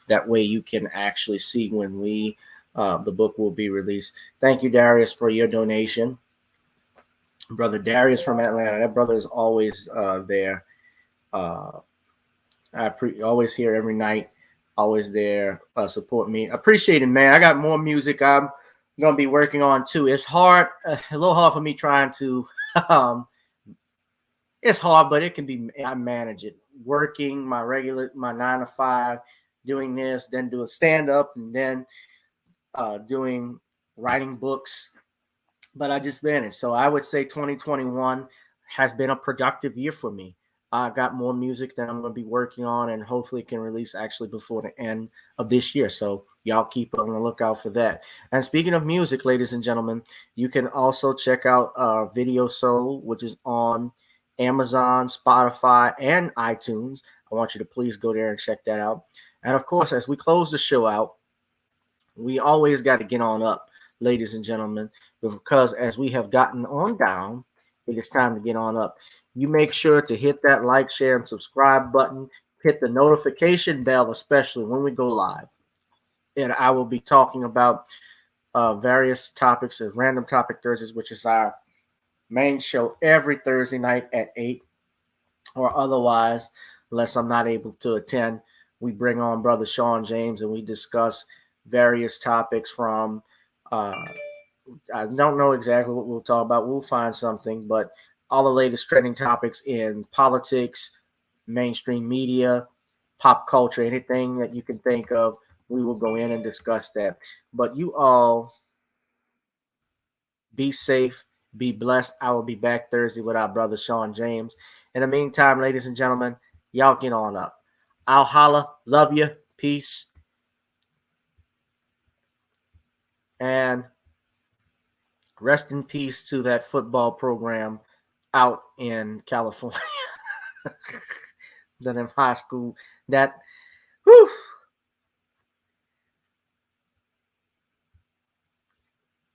That way you can actually see when the book will be released. Thank you, Darius, for your donation. Brother Darius from Atlanta. That brother is always there. Always here every night. Always there, support me. Appreciate it, man. I got more music I'm gonna be working on too. It's hard, a little hard for me trying to. It's hard, but it can be. I manage it. Working my 9 to 5, doing this, then doing stand up, and then writing books. But I just managed. So I would say 2021 has been a productive year for me. I got more music that I'm going to be working on and hopefully can release actually before the end of this year. So y'all keep on the lookout for that. And speaking of music, ladies and gentlemen, you can also check out Video Soul, which is on Amazon, Spotify, and iTunes. I want you to please go there and check that out. And of course, as we close the show out, we always got to get on up, ladies and gentlemen, because as we have gotten on down, it is time to get on up. You make sure to hit that like, share, and subscribe button. Hit the notification bell, especially when we go live. And I will be talking about various topics of Random Topic Thursdays, which is our main show every Thursday night at 8, or otherwise, unless I'm not able to attend, we bring on Brother Sean James and we discuss various topics from, I don't know exactly what we'll talk about. We'll find something, but all the latest trending topics in politics, mainstream media, pop culture, anything that you can think of, we will go in and discuss that. But you all be safe, be blessed. I will be back Thursday with our brother Sean James. In the meantime, ladies and gentlemen, y'all get on up. I'll holla. Love you. Peace. And rest in peace to that football program out in California. That in high school. That, whew.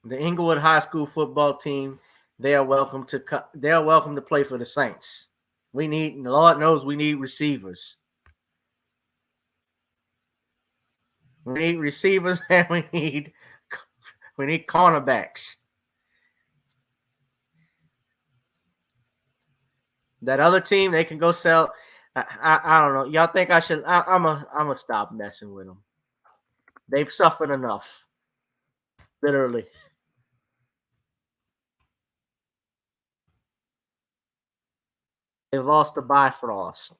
The Inglewood High School football team, they are welcome to play for the Saints. We need, Lord knows we need receivers. We need receivers and we need cornerbacks. That other team, they can go sell. I don't know. Y'all think I should? I'm gonna stop messing with them. They've suffered enough. Literally. They've lost the Bifrost.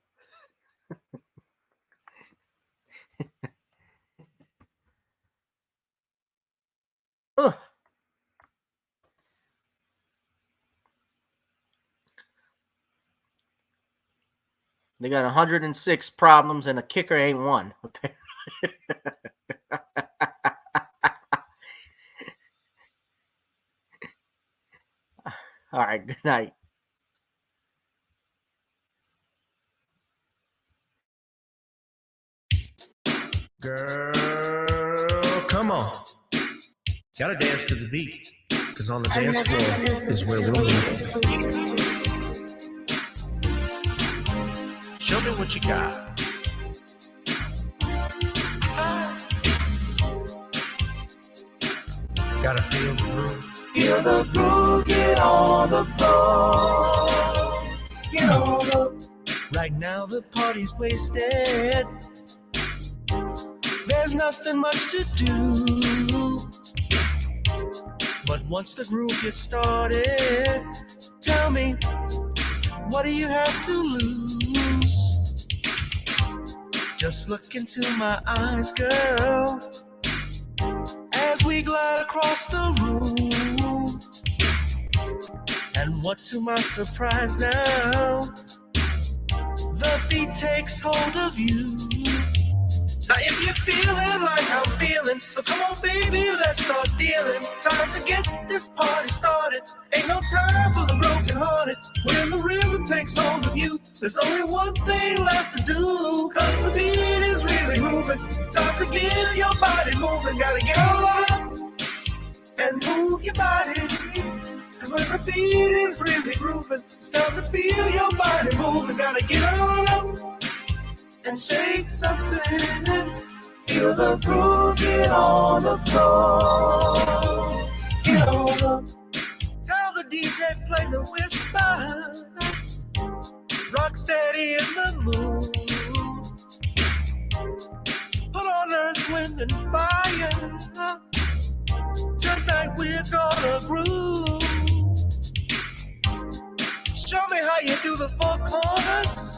They got 106 problems and a kicker ain't one. All right, good night. Girl, come on. Gotta dance to the beat, because on the dance floor is where we're moving. Show me what you got. Gotta feel the groove. Feel the groove, get on the floor. Get on the. Right now the party's wasted. There's nothing much to do. But once the groove gets started, tell me, what do you have to lose? Just look into my eyes, girl, as we glide across the room. And what to my surprise now, the beat takes hold of you. Now if you're feeling like I'm feeling, so come on baby, let's start dealing. Time to get this party started. Ain't no time for the broken hearted. When the rhythm takes hold of you, there's only one thing left to do. Cause the beat is really moving. Time to get your body moving. Gotta get on up and move your body. Cause when the beat is really grooving, it's time to feel your body moving. Gotta get on up and shake something. Feel the groove, get on the floor. Get on up. Tell the DJ play the whispers. Rock steady in the mood. Put on earth, wind, and fire. Tonight we're gonna groove. Show me how you do the four corners.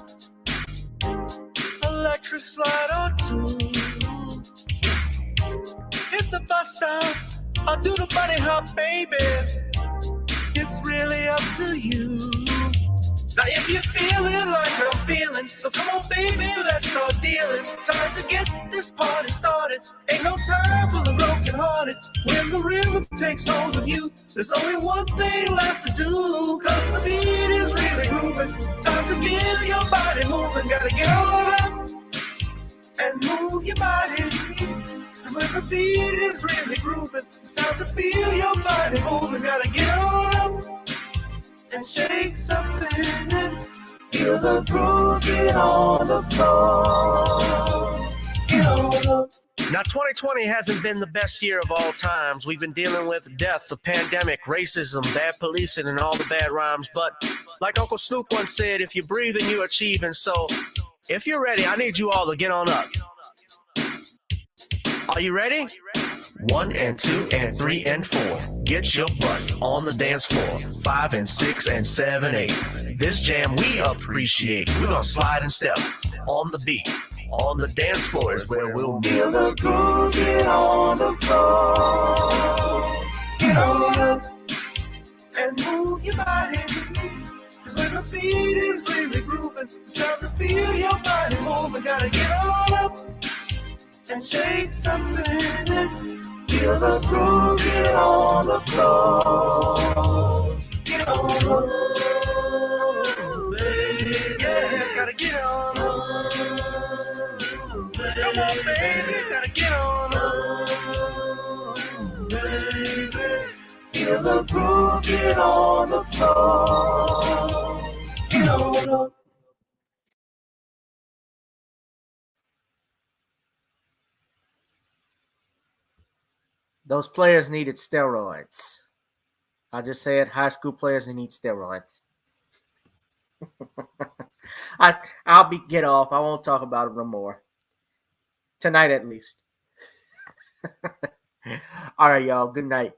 Electric slide or two. Hit the bus stop, I'll do the bunny hop, baby. It's really up to you. Now if you're feeling like I'm feeling, so come on baby, let's start dealing. Time to get this party started. Ain't no time for the broken hearted. When the rhythm takes hold of you, there's only one thing left to do. Cause the beat is really grooving. Time to get your body moving. Gotta get on up and move your body. Cause when the beat is really grooving, it's time to feel your body moving. Gotta get on up and shake something. Feel the groove, get on the floor. Get on up. Now, 2020 hasn't been the best year of all times. We've been dealing with death, the pandemic, racism, bad policing, and all the bad rhymes. But like Uncle Snoop once said, if you're breathing, you're achieving. So if you're ready, I need you all to get on up. Are you ready? 1 and 2 and 3 and 4. Get your butt on the dance floor. 5 and 6 and 7, 8. This jam we appreciate. We're gonna slide and step on the beat. On the dance floor is where we'll feel the groove. Get on the floor. Get on up and move your body. Cause when the beat is really grooving, it's time to feel your body moving. Gotta get on up and shake something. Feel the groove, get on the floor. Get on up, baby. Yeah, gotta get on up. Come on, baby, gotta get on up, baby. Feel the groove, get on the floor. Get on up. Those players needed steroids. I'll just say it, high school players, they need steroids. I'll get off. I won't talk about it no more. Tonight at least. All right, y'all. Good night.